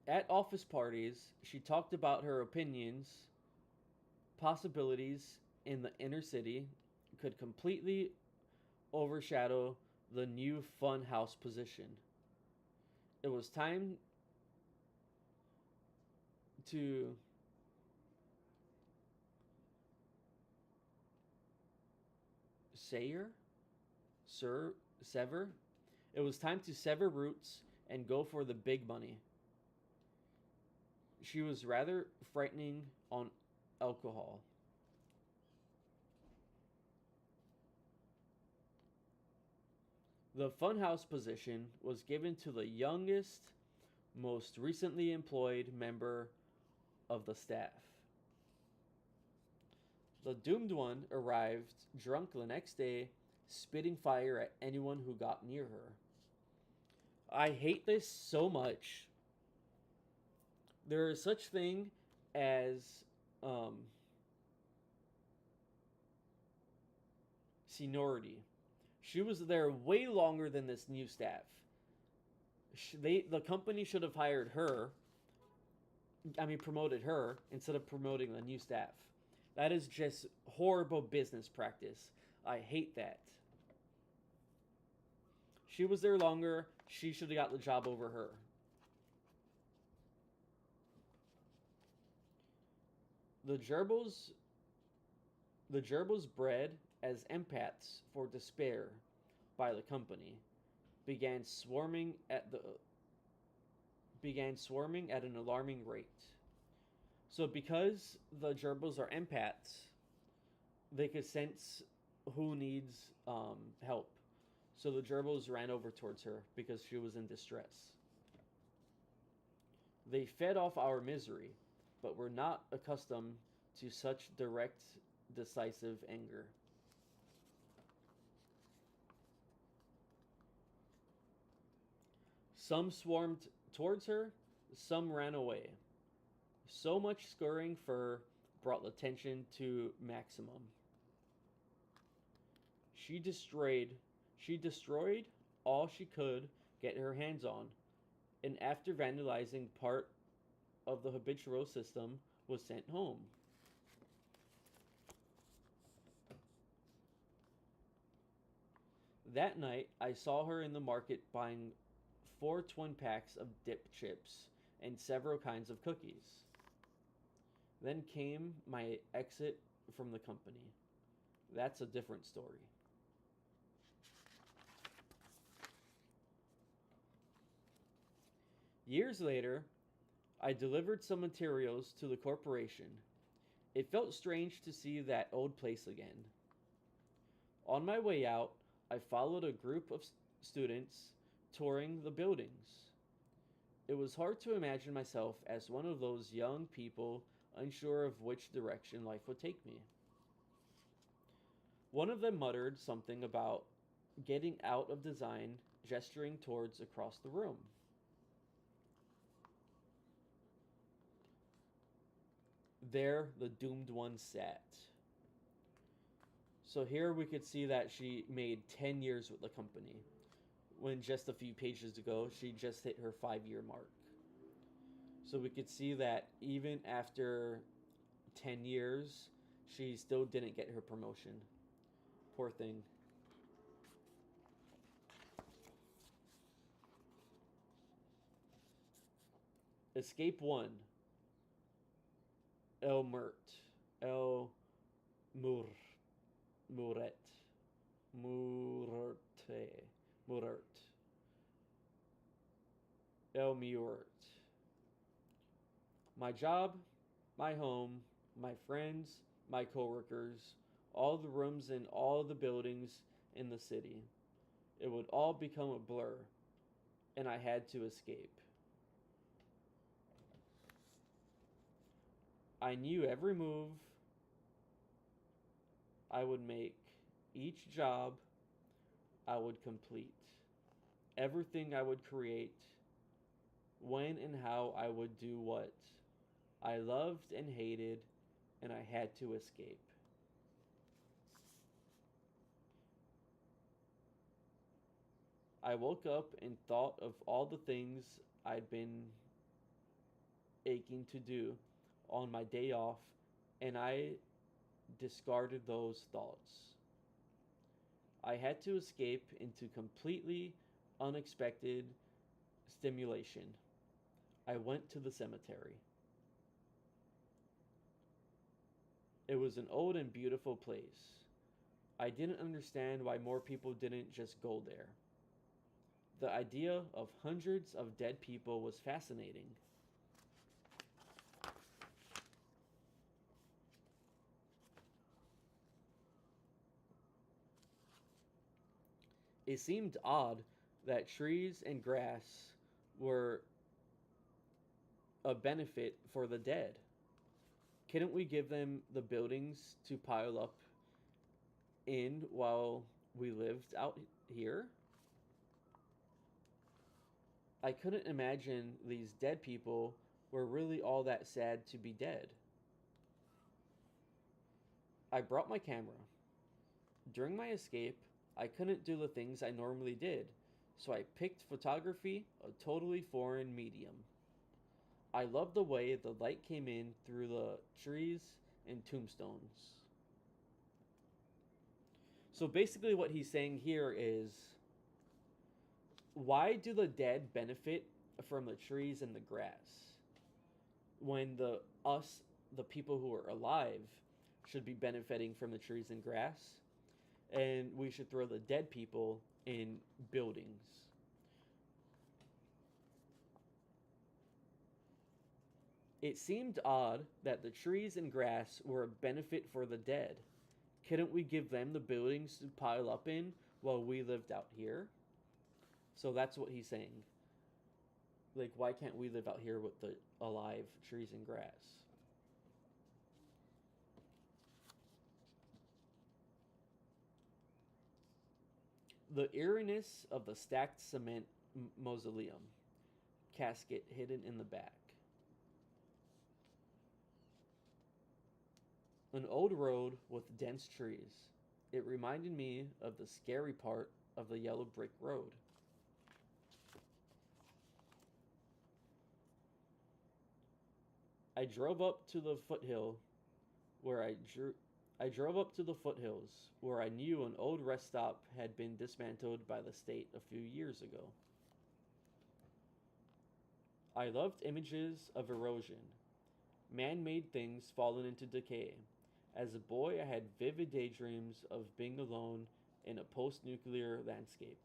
At office parties, she talked about her opinions, possibilities in the inner city could completely overshadow the new fun house position. It was time to sayer, sir, sever. It was time to sever roots and go for the big money. She was rather frightening on alcohol. The funhouse position was given to the youngest, most recently employed member of the staff. The doomed one arrived drunk the next day, spitting fire at anyone who got near her. I hate this so much. There is such thing as seniority. She was there way longer than this new staff. The company should have hired her. I mean, promoted her instead of promoting the new staff. That is just horrible business practice. I hate that. She was there longer. She should have got the job over her. The gerbils, the gerbils bred as empaths for despair by the company began swarming at an alarming rate. So because the gerbils are empaths, they could sense who needs help. So the gerbils ran over towards her because she was in distress. They fed off our misery, but were not accustomed to such direct, decisive anger. Some swarmed towards her, some ran away. So much scurrying fur brought the tension to maximum. She destroyed she destroyed all she could get her hands on, and after vandalizing part of the habitual system was sent home. That night, I saw her in the market buying 4 twin packs of dip chips and several kinds of cookies. Then came my exit from the company. That's a different story. Years later, I delivered some materials to the corporation. It felt strange to see that old place again. On my way out, I followed a group of students touring the buildings. It was hard to imagine myself as one of those young people unsure of which direction life would take me. One of them muttered something about getting out of design, gesturing towards across the room. There, the doomed one sat. So here we could see that she made 10 years with the company, when just a few pages ago, she just hit her 5-year mark. So we could see that even after 10 years, she still didn't get her promotion. Poor thing. Escape 1. El Mert. El Mur. Muret. Murerte. Murert. El Murt. My job, my home, my friends, my coworkers, all the rooms in all the buildings in the city. It would all become a blur, and I had to escape. I knew every move I would make, each job I would complete, everything I would create, when and how I would do what I loved and hated, and I had to escape. I woke up and thought of all the things I'd been aching to do on my day off, and I discarded those thoughts. I had to escape into completely unexpected stimulation. I went to the cemetery. It was an old and beautiful place. I didn't understand why more people didn't just go there. The idea of hundreds of dead people was fascinating. It seemed odd that trees and grass were a benefit for the dead. Couldn't we give them the buildings to pile up in while we lived out here? I couldn't imagine these dead people were really all that sad to be dead. I brought my camera. During my escape, I couldn't do the things I normally did, so I picked photography, a totally foreign medium. I loved the way the light came in through the trees and tombstones. So basically, what he's saying here is, why do the dead benefit from the trees and the grass when the people who are alive, should be benefiting from the trees and grass, and we should throw the dead people in buildings? It seemed odd that the trees and grass were a benefit for the dead. Couldn't we give them the buildings to pile up in while we lived out here? So that's what he's saying. Like, why can't we live out here with the alive trees and grass? The eeriness of the stacked cement mausoleum casket hidden in the back. An old road with dense trees. It reminded me of the scary part of the yellow brick road. I drove up to the foothill where I drove up to the foothills where I knew an old rest stop had been dismantled by the state a few years ago. I loved images of erosion, man made things fallen into decay. As a boy, I had vivid daydreams of being alone in a post nuclear landscape.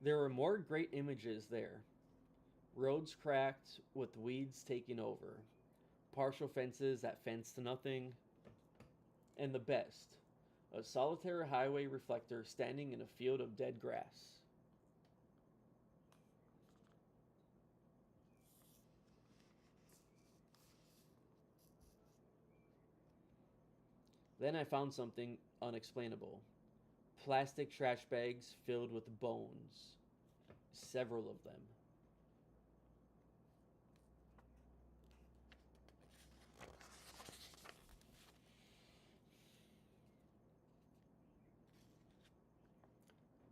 There were more great images there. Roads cracked with weeds taking over, partial fences that fenced to nothing, and the best, a solitary highway reflector standing in a field of dead grass. Then I found something unexplainable: plastic trash bags filled with bones, several of them.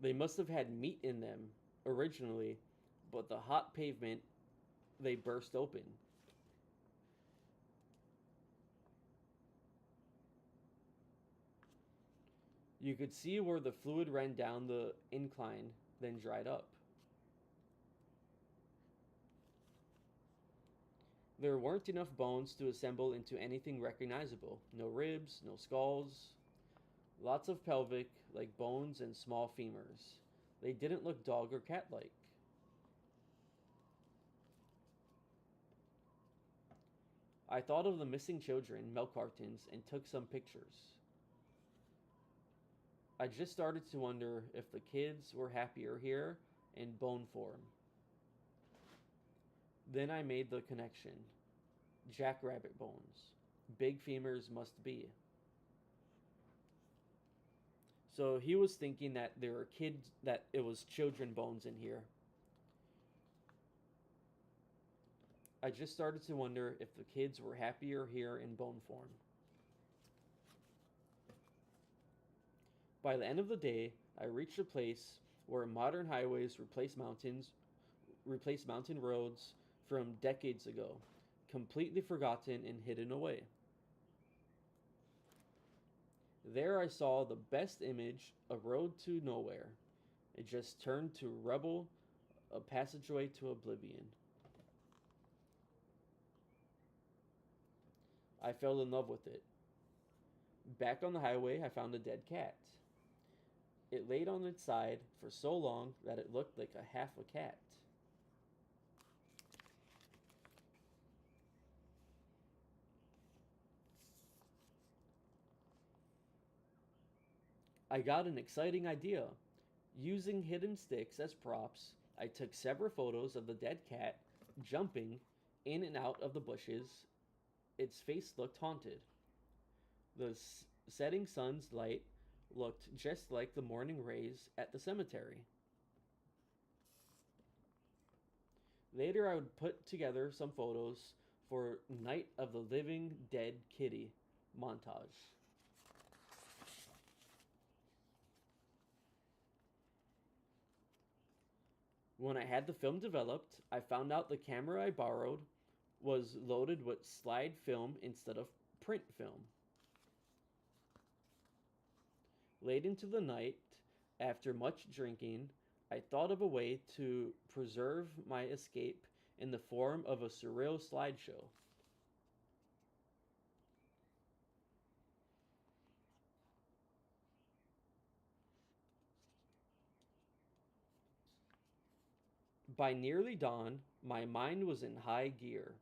They must have had meat in them originally, but the hot pavement, they burst open. You could see where the fluid ran down the incline, then dried up. There weren't enough bones to assemble into anything recognizable. No ribs, no skulls. Lots of pelvic, like bones and small femurs. They didn't look dog or cat like. I thought of the missing children, milk cartons, and took some pictures. I just started to wonder if the kids were happier here in bone form. Then I made the connection. Jackrabbit bones. Big femurs must be. So he was thinking that there were kids, that it was children bones in here. I just started to wonder if the kids were happier here in bone form. By the end of the day, I reached a place where modern highways replace mountain roads from decades ago, completely forgotten and hidden away. There I saw the best image, a road to nowhere. It just turned to rubble, a passageway to oblivion. I fell in love with it. Back on the highway, I found a dead cat. It laid on its side for so long that it looked like a half a cat. I got an exciting idea. Using hidden sticks as props, I took several photos of the dead cat jumping in and out of the bushes. Its face looked haunted. The setting sun's light looked just like the morning rays at the cemetery. Later, I would put together some photos for Night of the Living Dead Kitty montage. When I had the film developed, I found out the camera I borrowed was loaded with slide film instead of print film. Late into the night, after much drinking, I thought of a way to preserve my escape in the form of a surreal slideshow. By nearly dawn, my mind was in high gear.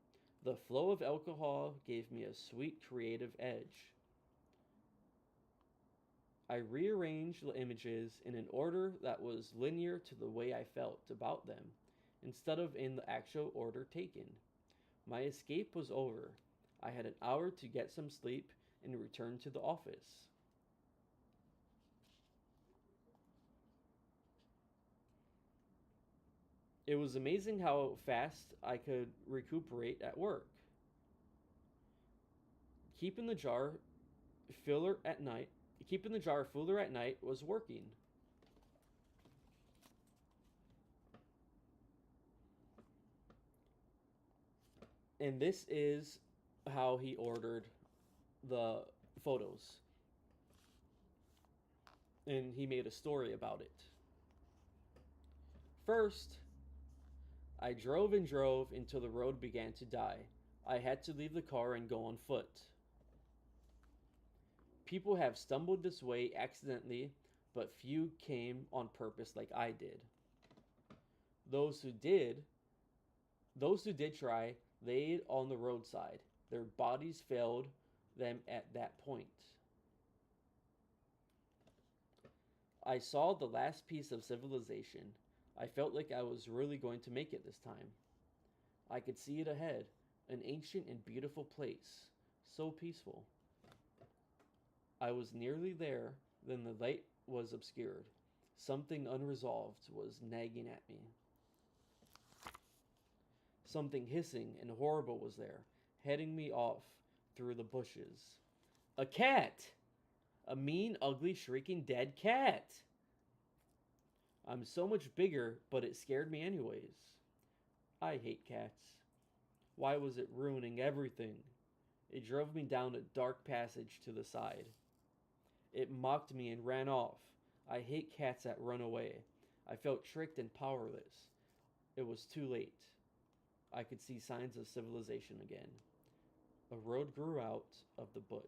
The flow of alcohol gave me a sweet creative edge. I rearranged the images in an order that was linear to the way I felt about them, instead of in the actual order taken. My escape was over. I had an hour to get some sleep and return to the office. It was amazing how fast I could recuperate at work. Keeping the jar filler at night, Keeping the jar fuller at night was working. And this is how he ordered the photos. And he made a story about it. First, I drove and drove until the road began to die. I had to leave the car and go on foot. People have stumbled this way accidentally, but few came on purpose like I did. Those who did, those who did try, laid on the roadside. Their bodies failed them at that point. I saw the last piece of civilization. I felt like I was really going to make it this time. I could see it ahead, an ancient and beautiful place, so peaceful. I was nearly there, then the light was obscured. Something unresolved was nagging at me. Something hissing and horrible was there, heading me off through the bushes. A cat! A mean, ugly, shrieking, dead cat! I'm so much bigger, but it scared me anyways. I hate cats. Why was it ruining everything? It drove me down a dark passage to the side. It mocked me and ran off. I hate cats that run away. I felt tricked and powerless. It was too late. I could see signs of civilization again. A road grew out of the bush.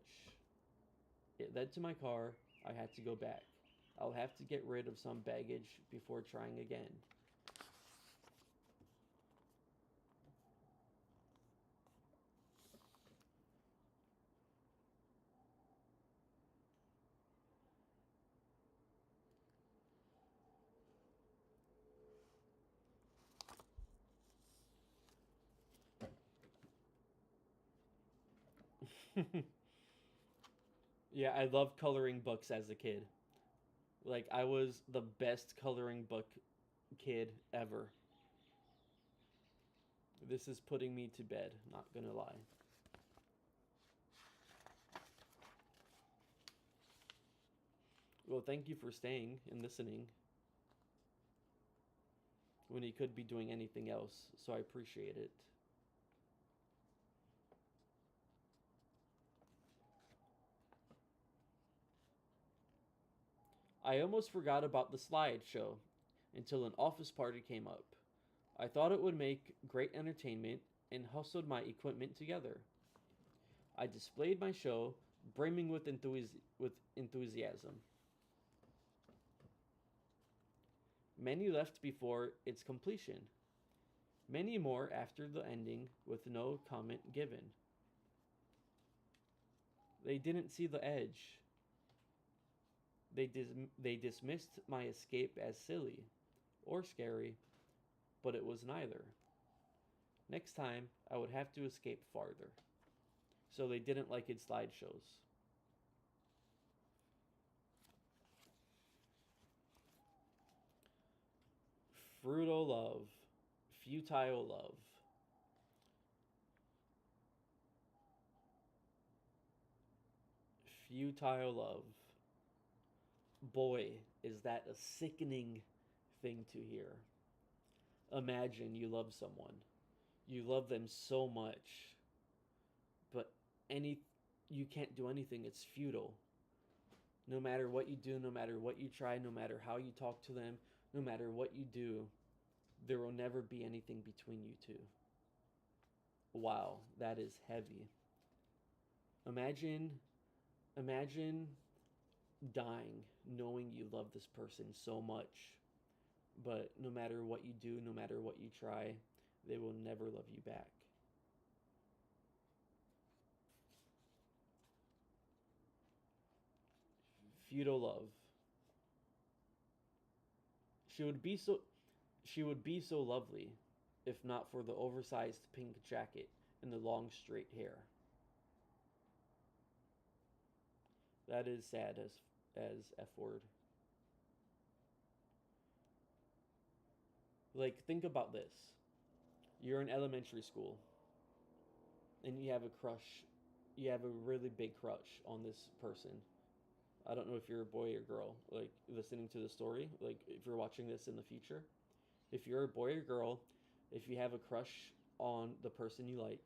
It led to my car. I had to go back. I'll have to get rid of some baggage before trying again. Yeah, I loved coloring books as a kid. Like, I was the best coloring book kid ever. This is putting me to bed, not gonna lie. Well, thank you for staying and listening when he could be doing anything else, so I appreciate it. I almost forgot about the slideshow until an office party came up. I thought it would make great entertainment and hustled my equipment together. I displayed my show, brimming with, enthusiasm. Many left before its completion, many more after the ending with no comment given. They didn't see the edge. They dismissed my escape as silly or scary, but it was neither. Next time, I would have to escape farther. So they didn't like its slideshows. Frutal love. Futile love. Futile love. Boy, is that a sickening thing to hear. Imagine you love someone. You love them so much, but any you can't do anything. It's futile. No matter what you do, no matter what you try, no matter how you talk to them, no matter what you do, there will never be anything between you two. Wow, that is heavy. Imagine imagine dying knowing you love this person so much, but no matter what you do, no matter what you try, they will never love you back. Feudal love. She would be so she would be so lovely if not for the oversized pink jacket and the long straight hair. That is sad as F word. Like, think about this. You're in elementary school and you have a crush. You have a really big crush on this person. I don't know if you're a boy or girl, like listening to the story, like if you're watching this in the future. If you're a boy or girl, if you have a crush on the person you like,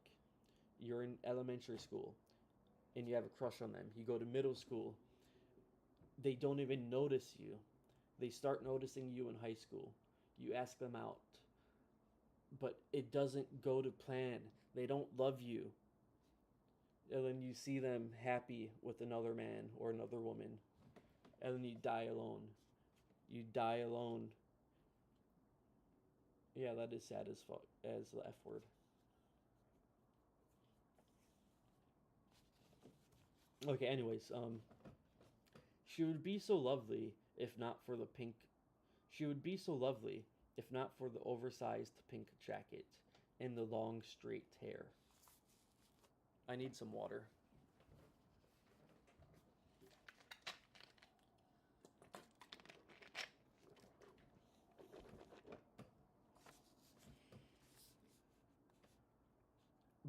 you're in elementary school and you have a crush on them. You go to middle school, they don't even notice you. They start noticing you in high school. You ask them out, but it doesn't go to plan. They don't love you. And then you see them happy with another man or another woman, and then you die alone. You die alone. Yeah, that is sad as fuck, as the F word. Okay, anyways, she would be so lovely if not for the pink. She would be so lovely if not for the oversized pink jacket and the long straight hair. I need some water.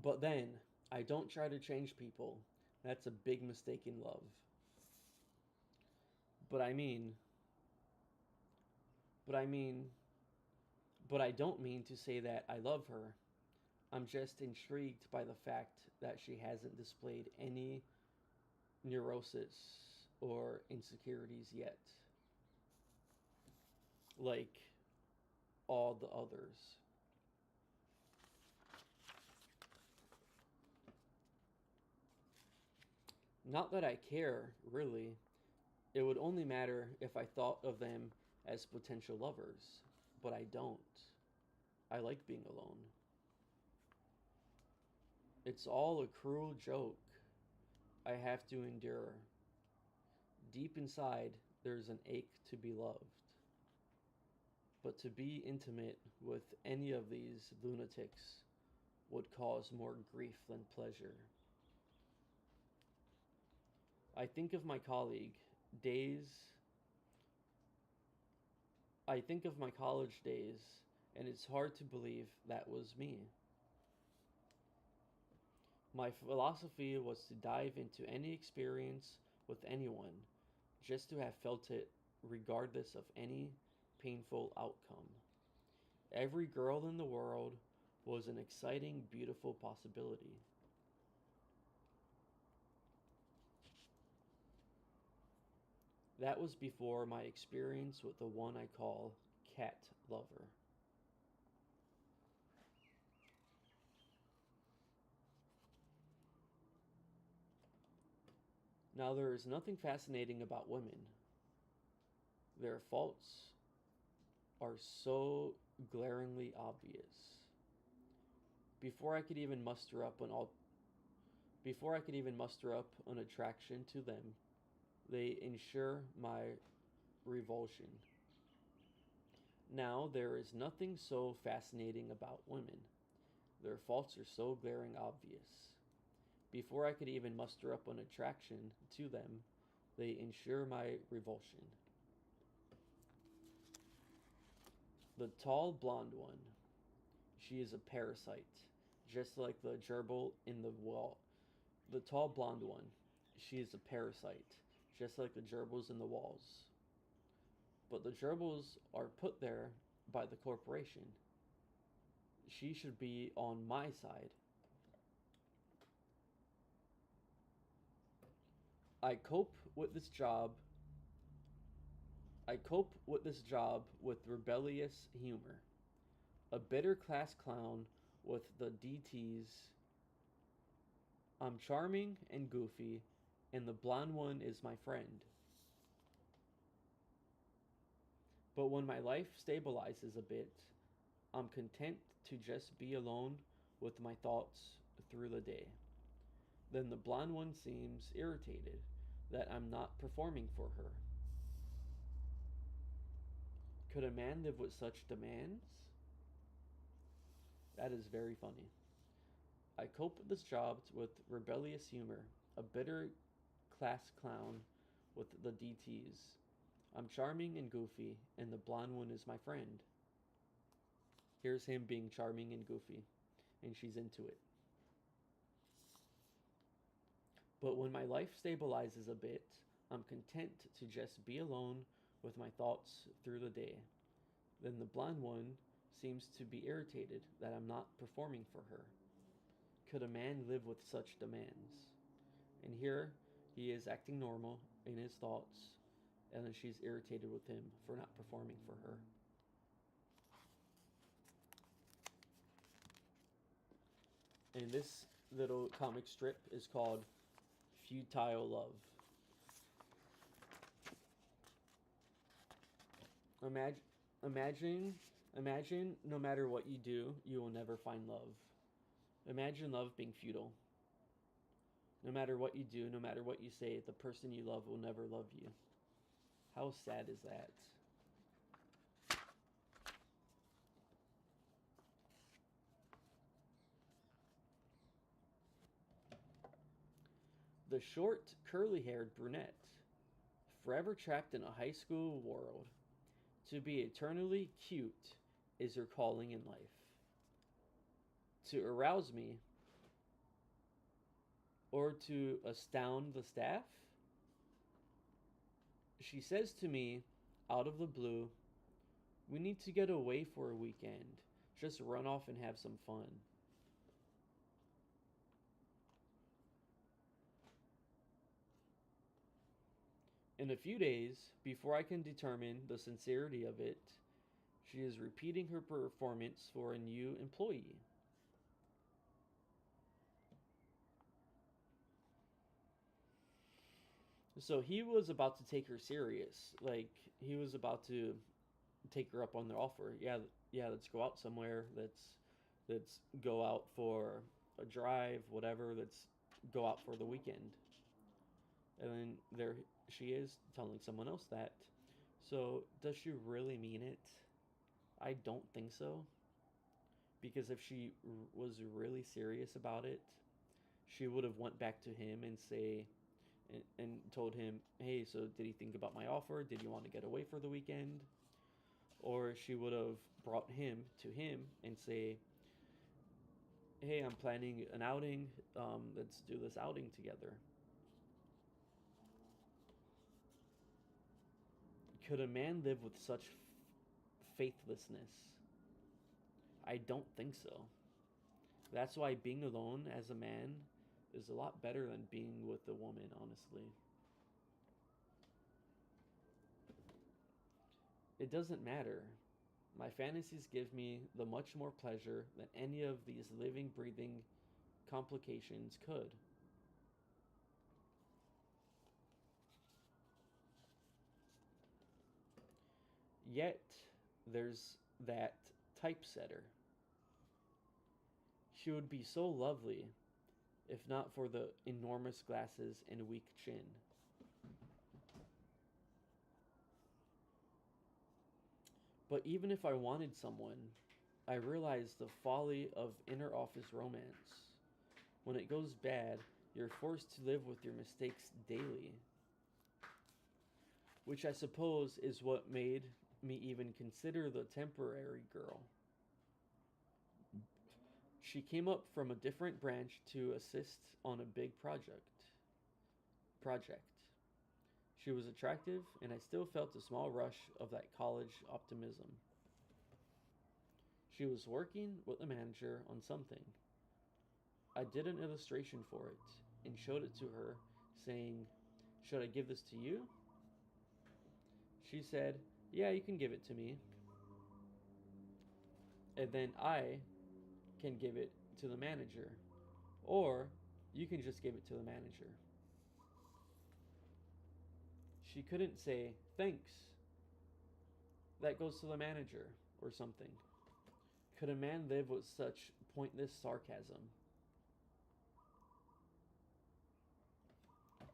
But then, I don't try to change people. That's a big mistake in love. But I mean, but I mean, but I don't mean to say that I love her. I'm just intrigued by the fact that she hasn't displayed any neurosis or insecurities yet, like all the others. Not that I care, really. It would only matter if I thought of them as potential lovers, but I don't. I like being alone. It's all a cruel joke I have to endure. Deep inside, there's an ache to be loved. But to be intimate with any of these lunatics would cause more grief than pleasure. I think of my colleague days. I think of my college days, and it's hard to believe that was me. My philosophy was to dive into any experience with anyone, just to have felt it regardless of any painful outcome. Every girl in the world was an exciting, beautiful possibility. That was before my experience with the one I call cat lover. Now, there is nothing fascinating about women. Their faults are so glaringly obvious. Before I could even muster up an all Before I could even muster up an attraction to them, they ensure my revulsion. Now, there is nothing so fascinating about women. Their faults are so glaring obvious. Before I could even muster up an attraction to them, they ensure my revulsion. The tall blonde one. She is a parasite, just like the gerbil in the wall. The tall blonde one. She is a parasite, just like the gerbils in the walls. But the gerbils are put there by the corporation. She should be on my side. I cope with this job. I cope with this job with rebellious humor. A bitter class clown with the DTs. I'm charming and goofy, and the blonde one is my friend. But when my life stabilizes a bit, I'm content to just be alone with my thoughts through the day. Then the blonde one seems irritated that I'm not performing for her. Could a man live with such demands? That is very funny. I cope with this job with rebellious humor, a bitter class clown with the DTs. I'm charming and goofy, and the blonde one is my friend. Here's him being charming and goofy, and she's into it. But when my life stabilizes a bit, I'm content to just be alone with my thoughts through the day. Then the blonde one seems to be irritated that I'm not performing for her. Could a man live with such demands? And here he is acting normal in his thoughts, and then she's irritated with him for not performing for her. And this little comic strip is called Futile Love. Imagine, imagine no matter what you do, you will never find love. Imagine love being futile. No matter what you do, no matter what you say, the person you love will never love you. How sad is that? The short, curly-haired brunette, forever trapped in a high school world. To be eternally cute is her calling in life. To arouse me or to astound the staff? She says to me, out of the blue, we need to get away for a weekend. Just run off and have some fun. In a few days, before I can determine the sincerity of it, she is repeating her performance for a new employee. So he was about to take her serious. Like he was about to take her up on the offer. Yeah, yeah, let's go out somewhere. Let's go out for a drive, whatever. Let's go out for the weekend. And then there she is telling someone else that. So, does she really mean it? I don't think so. Because if she was really serious about it, she would have went back to him and and told him, "Hey, so did he think about my offer? Did you want to get away for the weekend?" Or she would have brought him to him and say, "Hey, I'm planning an outing. Let's do this outing together." Could a man live with such faithlessness? I don't think so. That's why being alone as a man is a lot better than being with a woman, honestly. It doesn't matter. My fantasies give me the much more pleasure than any of these living, breathing complications could. Yet, there's that typesetter. She would be so lovely if not for the enormous glasses and weak chin. But even if I wanted someone, I realize the folly of inner office romance. When it goes bad, you're forced to live with your mistakes daily, which I suppose is what made me even consider the temporary girl. She came up from a different branch to assist on a big project. She was attractive, and I still felt a small rush of that college optimism. She was working with the manager on something. I did an illustration for it and showed it to her, saying, "Should I give this to you?" She said, "Yeah, you can give it to me, and then I can give it to the manager. Or you can just give it to the manager." She couldn't say, "Thanks, that goes to the manager," or something. Could a man live with such pointless sarcasm?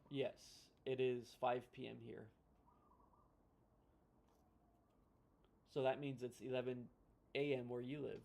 Yes, it is 5 p.m. here. So that means it's 11 a.m. where you live.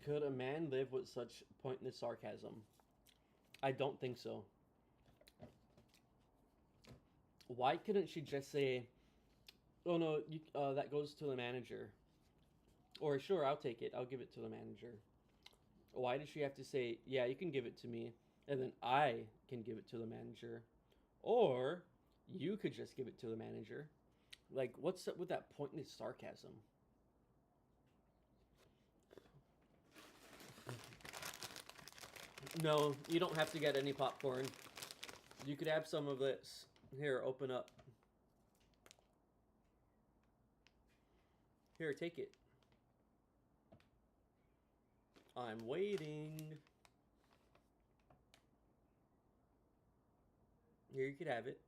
Could a man live with such pointless sarcasm? I don't think so. Why couldn't she just say, "Oh no, that goes to the manager," or "Sure, I'll take it. I'll give it to the manager"? Why does she have to say, "Yeah, you can give it to me," and then I can give it to the manager, or you could just give it to the manager? Like, what's up with that pointless sarcasm? No, you don't have to get any popcorn. You could have some of this. Here, open up. Here, take it. I'm waiting. Here, you could have it.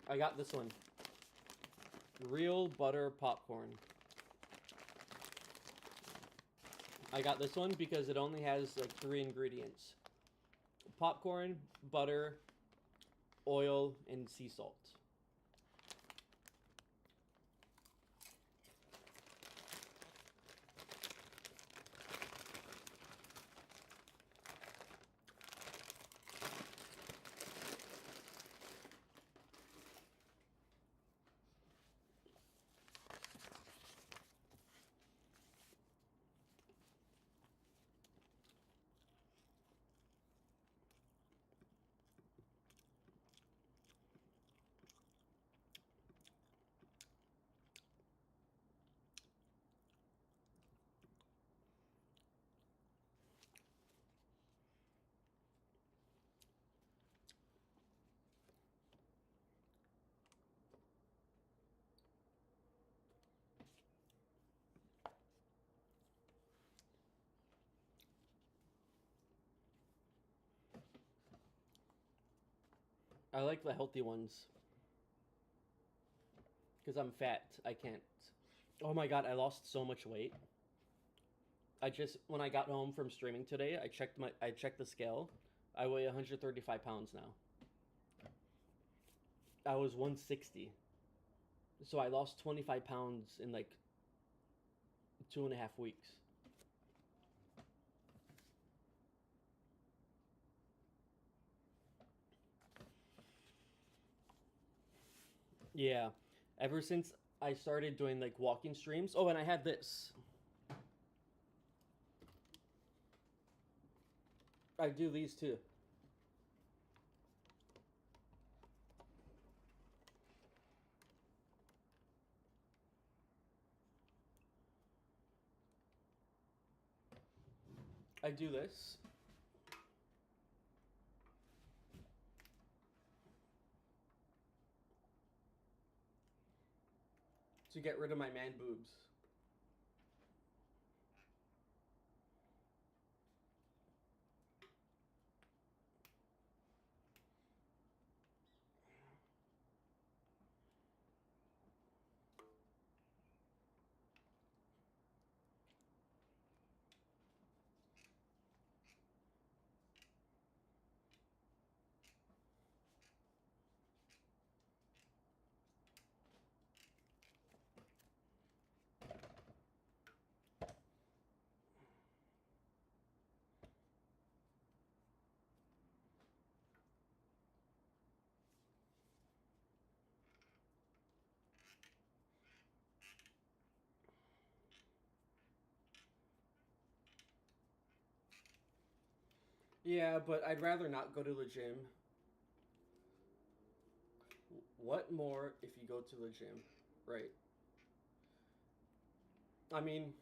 I got this one. Real butter popcorn. I got this one because it only has like 3 ingredients: popcorn, butter, oil, and sea salt. I like the healthy ones because I'm fat. I can't. Oh my god, I lost so much weight. I just when I got home from streaming today, I checked the scale. I weigh 135 pounds now. I was 160. So I lost 25 pounds in like 2.5 weeks. Yeah. Ever since I started doing like walking streams. Oh, and I had this. I do these too. I do this. To get rid of my man boobs. Yeah, but I'd rather not go to the gym. What more if you go to the gym, right? I mean,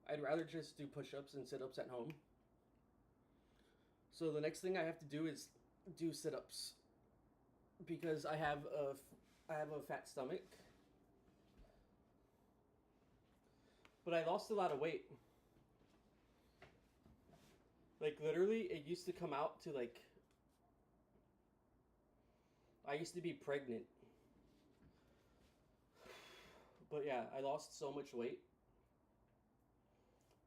I'd rather just do push-ups and sit-ups at home. So the next thing I have to do is do sit-ups because I have a fat stomach. But I lost a lot of weight. Like literally it used to come out to like I used to be pregnant. But yeah, I lost so much weight.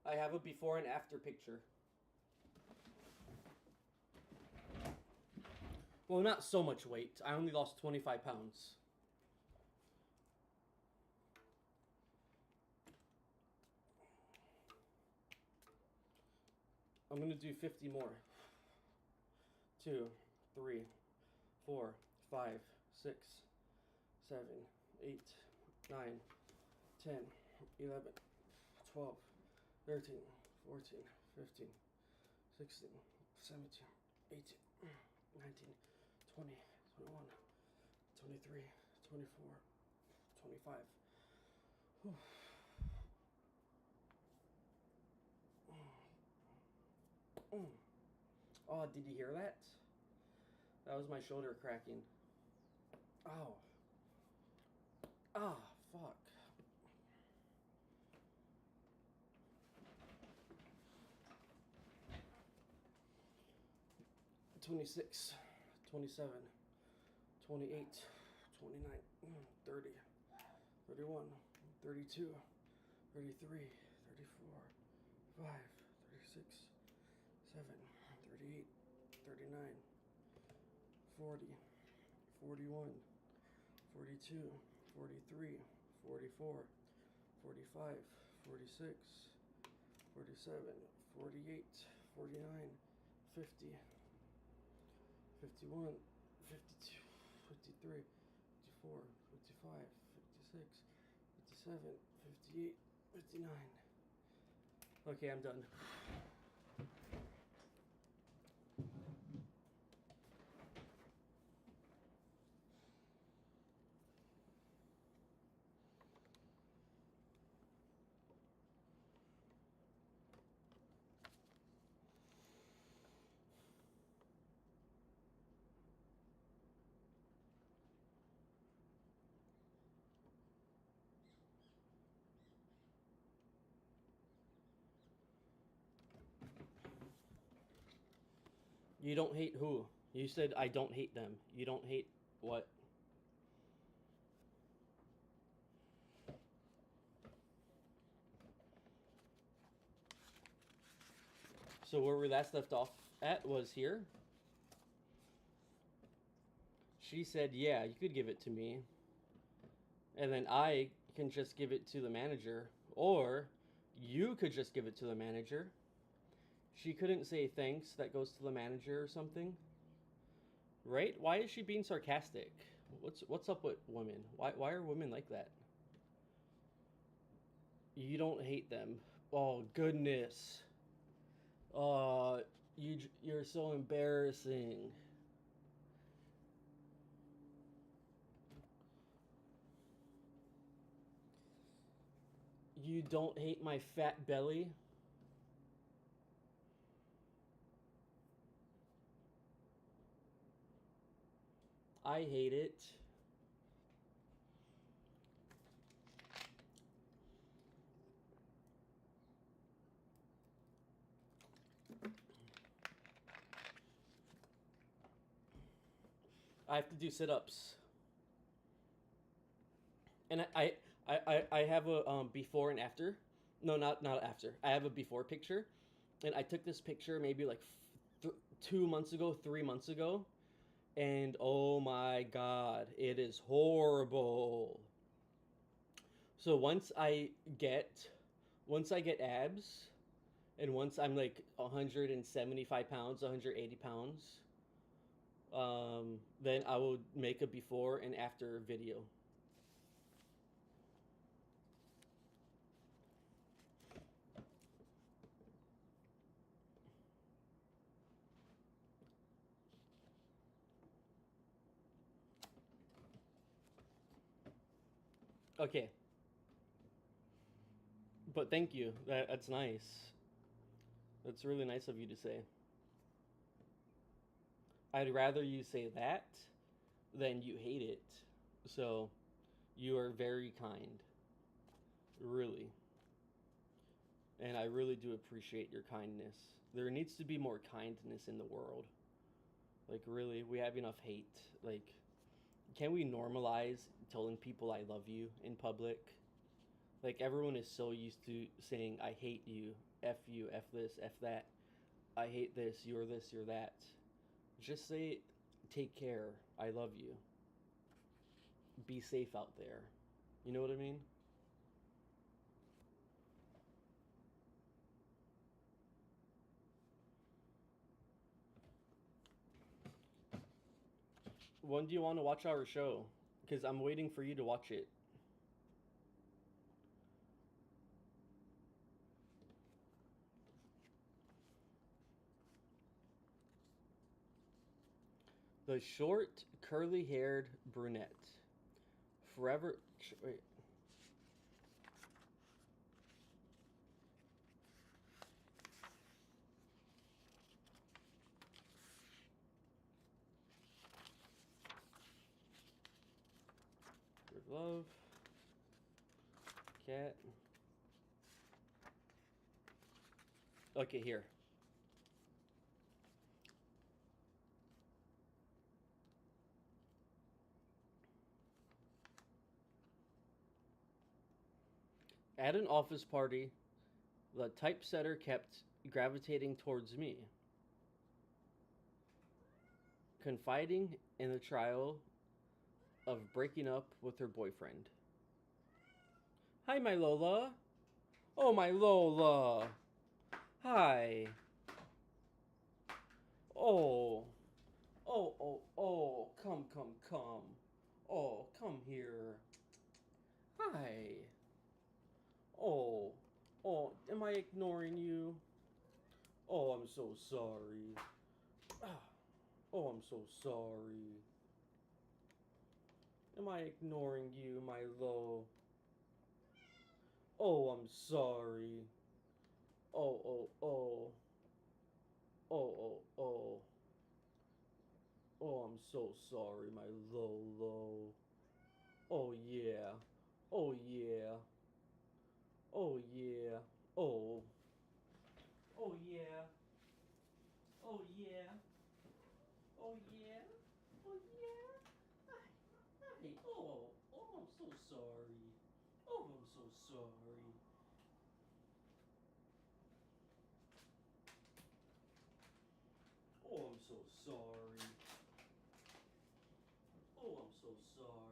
I have a before and after picture. Well, not so much weight. I only lost 25 pounds. I'm gonna do 50 more. 2, 3, 4, 5, 6, 7, 8, 9, 10, 11, 12, 13, 14, 15, 16, 17, 18, 19, 20, 21, 23, 24, 25. Oh, did you hear that? That was my shoulder cracking. Oh. Ah, fuck. 26, 27, 28, 29, 30, 31, 32, 33, 34, 5, 36, 7, 38, 39, 40, 41, 42, 43, 44, 45, 46, 47, 48, 49, 50, 51, 52, 53, 54, 55, 56, 57, 58, 59. Okay, I'm done. You don't hate who? You said I don't hate them. You don't hate what? So where we last left off at was here. She said, yeah, you could give it to me. And then I can just give it to the manager. Or you could just give it to the manager. She couldn't say thanks, that goes to the manager or something. Right? Why is she being sarcastic? What's up with women? Why are women like that? You don't hate them. Oh goodness. You're so embarrassing. You don't hate my fat belly? I hate it. I have to do sit-ups. And I have a before and after. No, not after. I have a before picture, and I took this picture maybe like 2 months ago, 3 months ago, and oh my god, it is horrible. So once I get abs, and once I'm like 175 pounds, 180 pounds, then I will make a before and after video. Okay. But thank you. That's nice. That's really nice of you to say. I'd rather you say that than you hate it. So, you are very kind. Really. And I really do appreciate your kindness. There needs to be more kindness in the world. Like, really, we have enough hate. Like, can we normalize telling people I love you in public? Like, everyone is so used to saying, I hate you, F this, F that. I hate this, you're that. Just say, take care, I love you. Be safe out there. You know what I mean? When do you want to watch our show? Because I'm waiting for you to watch it. The short, curly-haired brunette. Forever... Wait. Love. Cat. Okay, here. At an office party, the typesetter kept gravitating towards me, confiding in the trial of breaking up with her boyfriend. Hi, my Lola. Oh, my Lola. Hi. Oh. Oh. Come, come, come. Oh, come here. Hi. Oh. Oh, am I ignoring you? Oh, I'm so sorry. Ah. Oh, I'm so sorry. Am I ignoring you, my Lo? Oh, I'm sorry. Oh. Oh. Oh, I'm so sorry, my Lolo. Oh, yeah. Oh, yeah. Oh, yeah. Oh. Oh, yeah. Oh, yeah. Oh, yeah. Oh, yeah. Hi. Hi. I'm so sorry. Oh, I'm so sorry. Oh, I'm so sorry. Oh, I'm so sorry.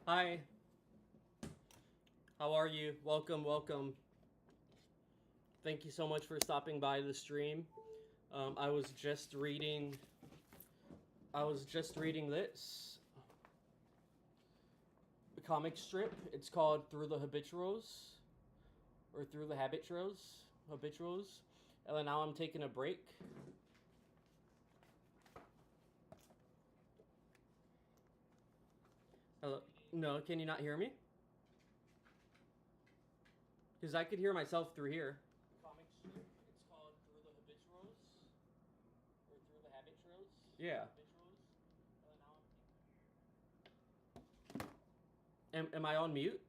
Hi. How are you? Welcome. Thank you so much for stopping by the stream. I was just reading. This comic strip. It's called Through the Habituals, or Through the Habituals. And then now I'm taking a break. Hello. No, can you not hear me? Because I could hear myself through here. Comic strip. It's called Through the Habituals, or Through the Habituals. Yeah. Habituals. And then now am I on mute?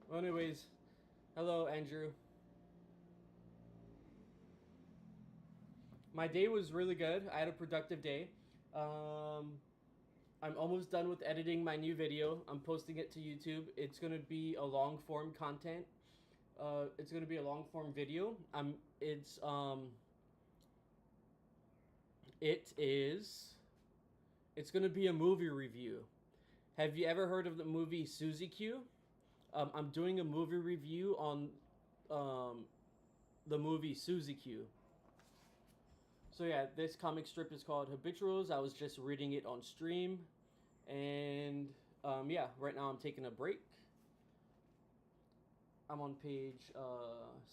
Well, anyways, hello, Andrew. My day was really good. I had a productive day. I'm almost done with editing my new video. I'm posting it to YouTube. It's gonna be a long form content. It's gonna be a long form video. It's it is. It's gonna be a movie review. Have you ever heard of the movie Suzy Q? I'm doing a movie review on um, the movie Suzy Q. So yeah, this comic strip is called Habituals. I was just reading it on stream, and yeah, right now I'm taking a break. I'm on page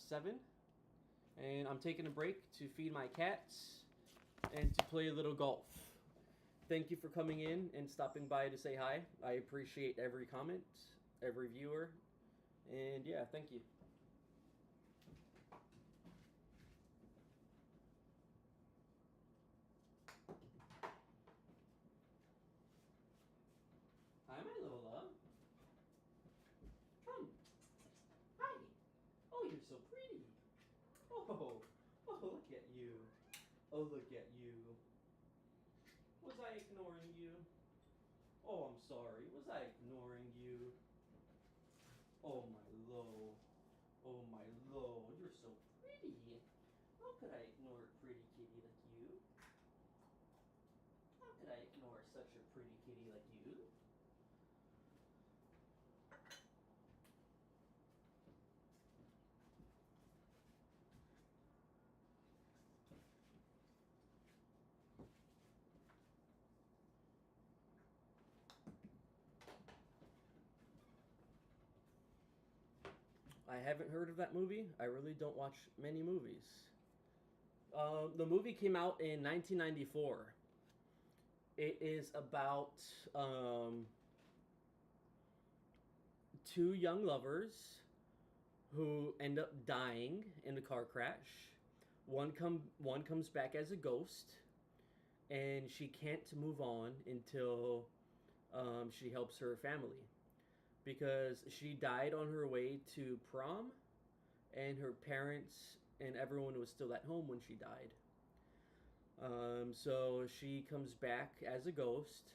7, and I'm taking a break to feed my cats and to play a little golf. Thank you for coming in and stopping by to say hi. I appreciate every comment, every viewer, and yeah, thank you. Hi, my Lola. Come. Hi. Oh, you're so pretty. Oh, oh, look at you. Oh, look at you. Was I ignoring you? Oh, I'm sorry. Was I ignoring you? Oh, my Lo. Oh, my Lo. You're so pretty. How could I ignore a pretty kitty like you? How could I ignore such a pretty kitty like you? I haven't heard of that movie. I really don't watch many movies. The movie came out in 1994. It is about um, two young lovers who end up dying in a car crash. One comes back as a ghost, and she can't move on until she helps her family because she died on her way to prom, and her parents and everyone was still at home when she died. So she comes back as a ghost,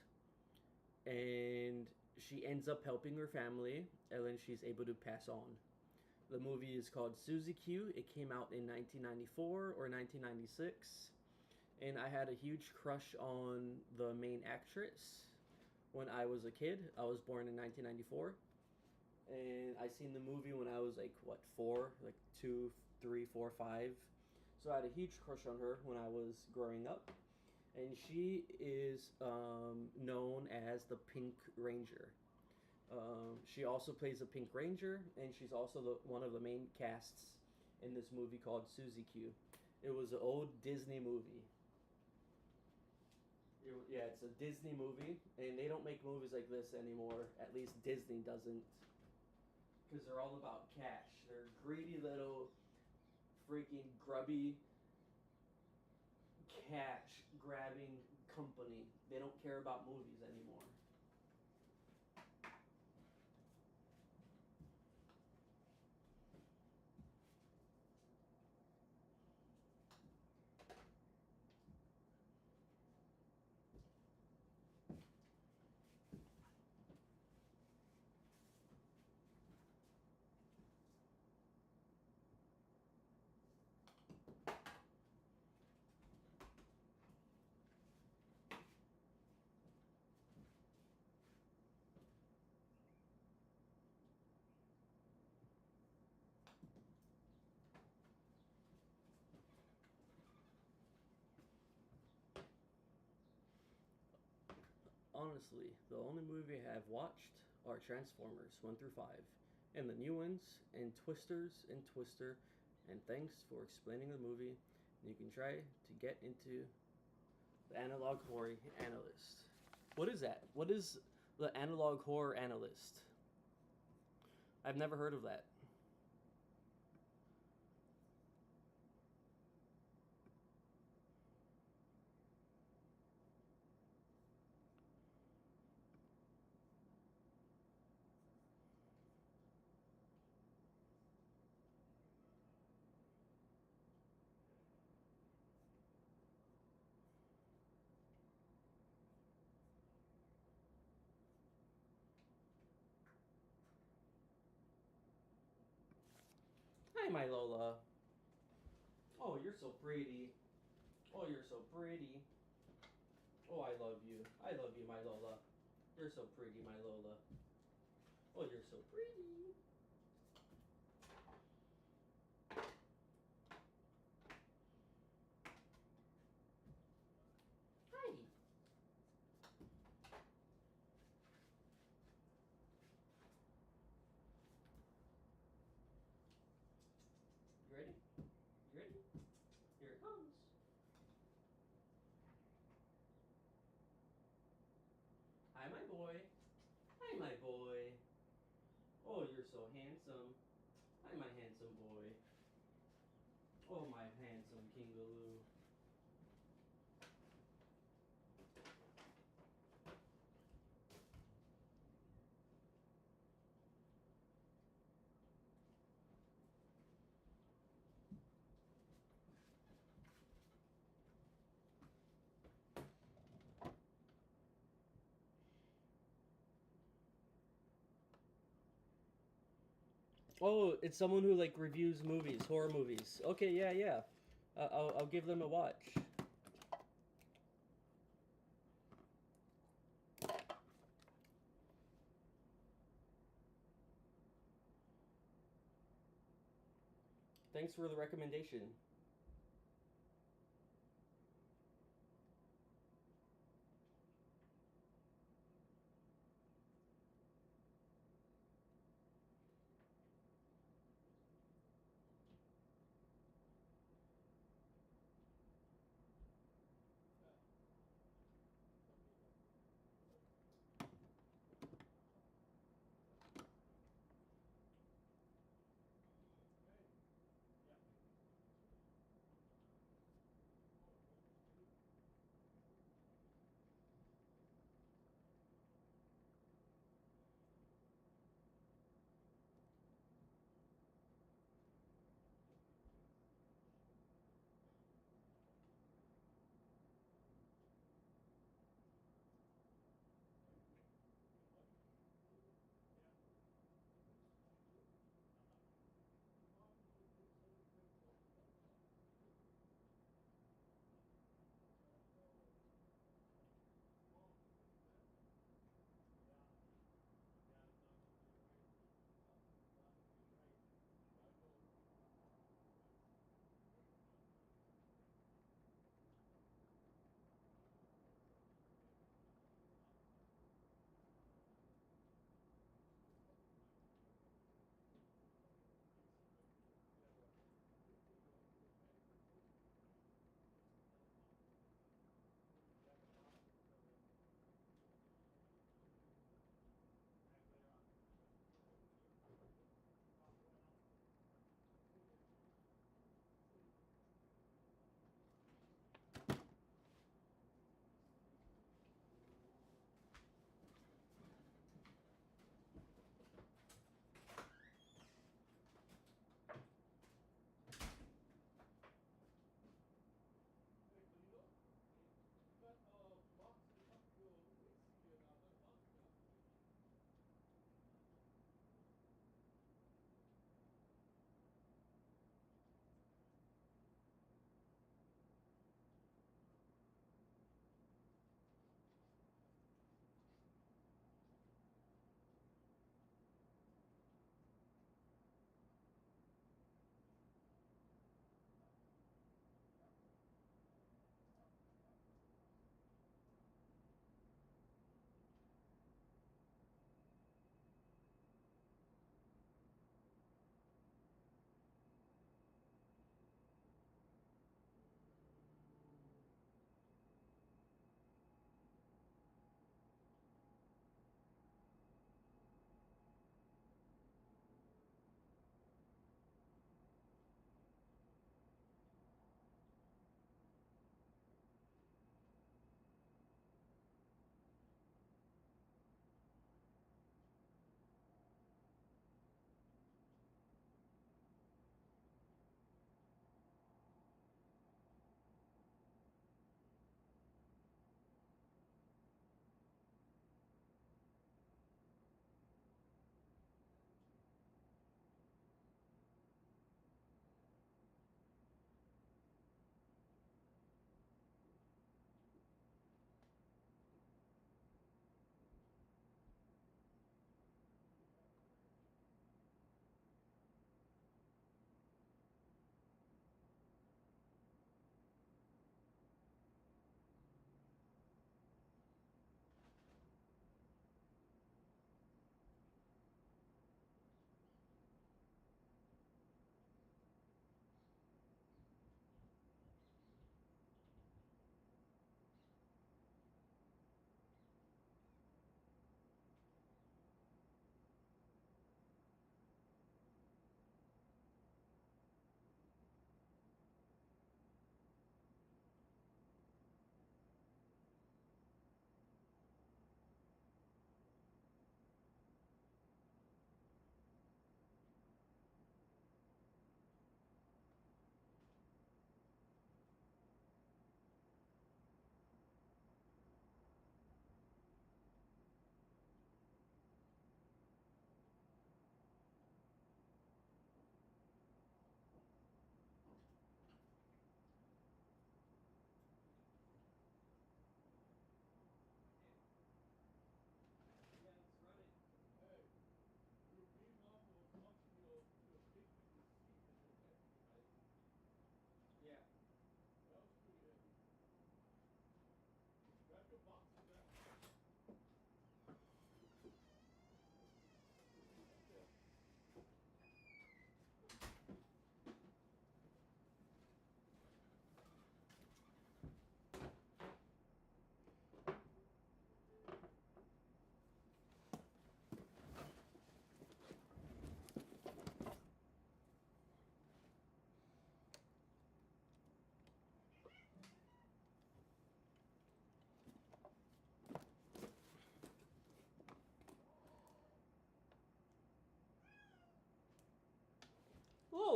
and she ends up helping her family, and then she's able to pass on. The movie is called Suzy Q. It came out in 1994 or 1996, and I had a huge crush on the main actress when I was a kid. I was born in 1994, and I seen the movie when I was like what 4, like 2, 3, 4, 5. So I had a huge crush on her when I was growing up, and she is known as the Pink Ranger. She also plays a Pink Ranger, and she's also one of the main casts in this movie called Suzy Q. It was an old Disney movie. Yeah, it's a Disney movie, and they don't make movies like this anymore. At least Disney doesn't, because they're all about cash. They're greedy little freaking grubby cash grabbing company. They don't care about movies anymore. Honestly, the only movie I have watched are Transformers 1 through 5, and the new ones, and Twisters and Twister. And thanks for explaining the movie. You can try to get into the analog horror analyst. What is that? What is the analog horror analyst? I've never heard of that. Hi, my Lola. Oh, you're so pretty. Oh, you're so pretty. Oh, I love you. I love you, my Lola. You're so pretty, my Lola. Oh, you're so pretty. Hi. You ready? You ready? Here it comes. Hi, my boy. Hi, my boy. Oh, you're so handsome. Hi, my handsome boy. Oh, my handsome kingaloo. Oh, it's someone who like reviews movies, horror movies. Okay, yeah, yeah. I'll give them a watch. Thanks for the recommendation.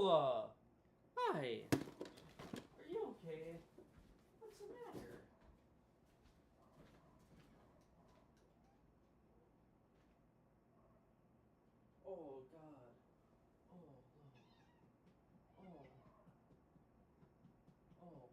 Lola! Hi! Are you okay? What's the matter? Oh, God. Oh, no. Oh. Oh.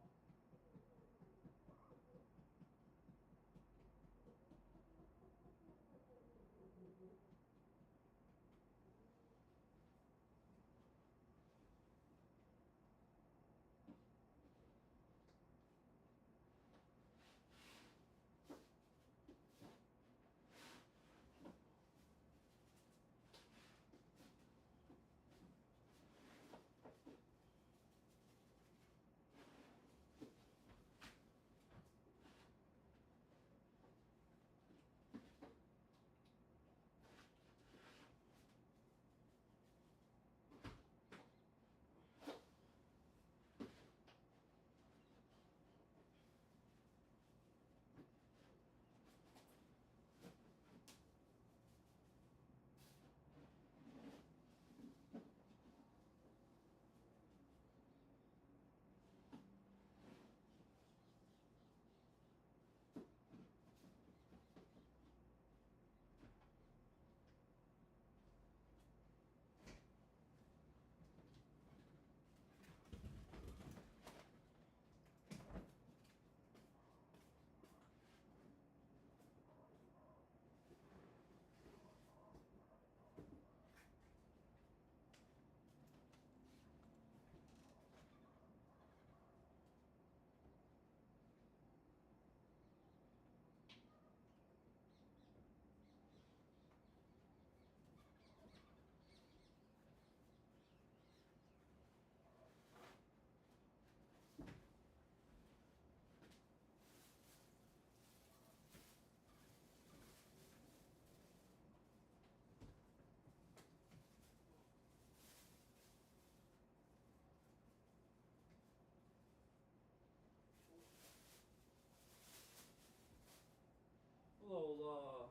Lola.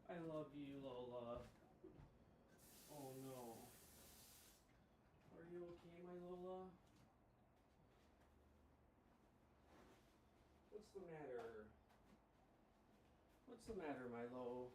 I love you, Lola. Oh, no. Are you okay, my Lola? What's the matter? What's the matter, Milo?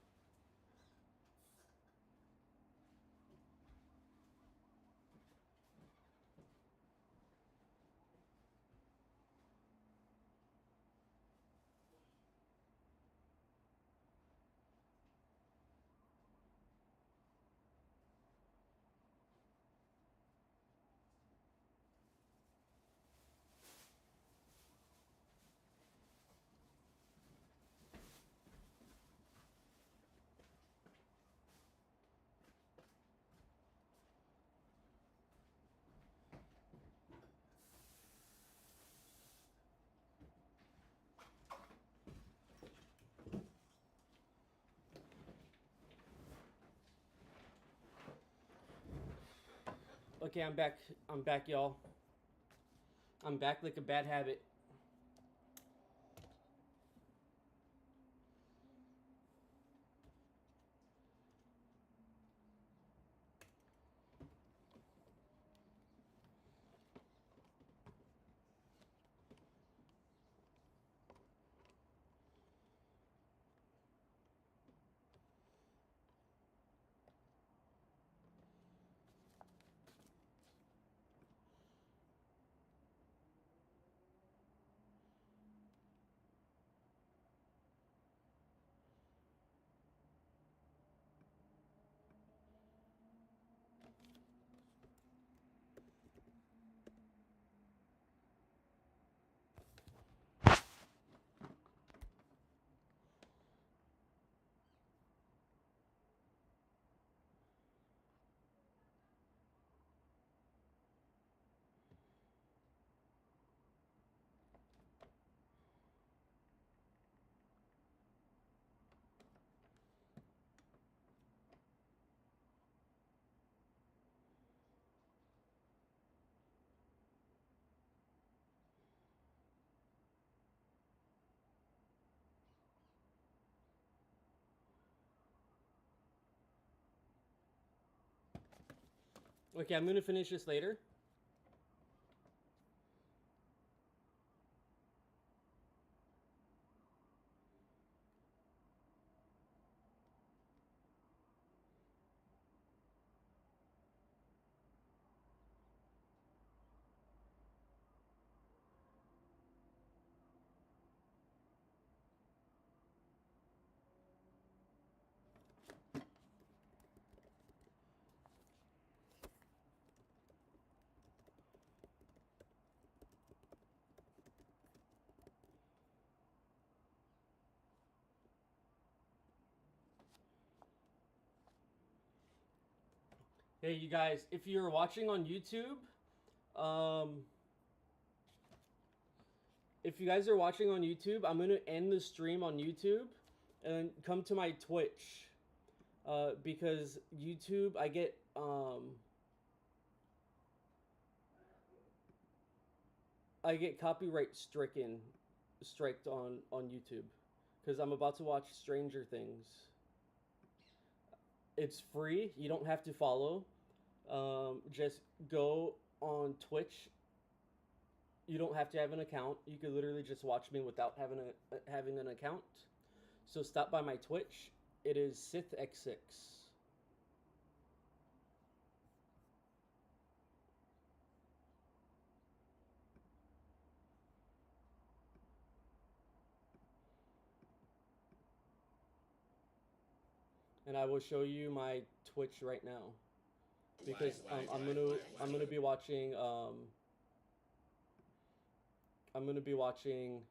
Okay, I'm back. I'm back, y'all. I'm back like a bad habit. Okay, I'm gonna finish this later. Hey, you guys, if you're watching on YouTube, um, if you guys are watching on YouTube, I'm gonna end the stream on YouTube and come to my Twitch, because YouTube I get copyright striked on YouTube because I'm about to watch Stranger Things. It's free. You don't have to follow. Just go on Twitch. You don't have to have an account. You can literally just watch me without having an account. So stop by my Twitch. It is SithX6. And I will show you my Twitch right now because I'm gonna be watching I'm gonna be watching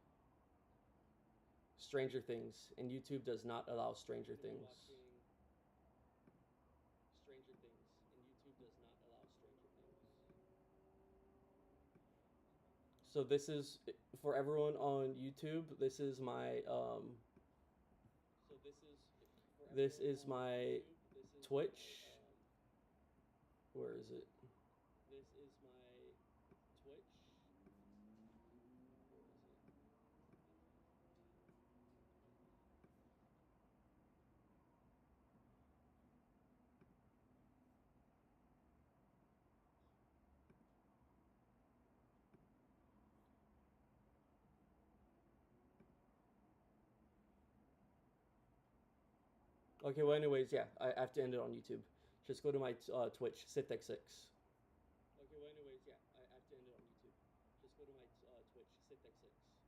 Stranger Things, and YouTube does not allow Stranger Things. So this is for everyone on YouTube. This is my Twitch. Where is it? Okay, well, anyways, yeah, I have to end it on YouTube. Just go to my Twitch, SithX6. Okay, well, anyways, yeah, I have to end it on YouTube. Just go to my Twitch, SithX6.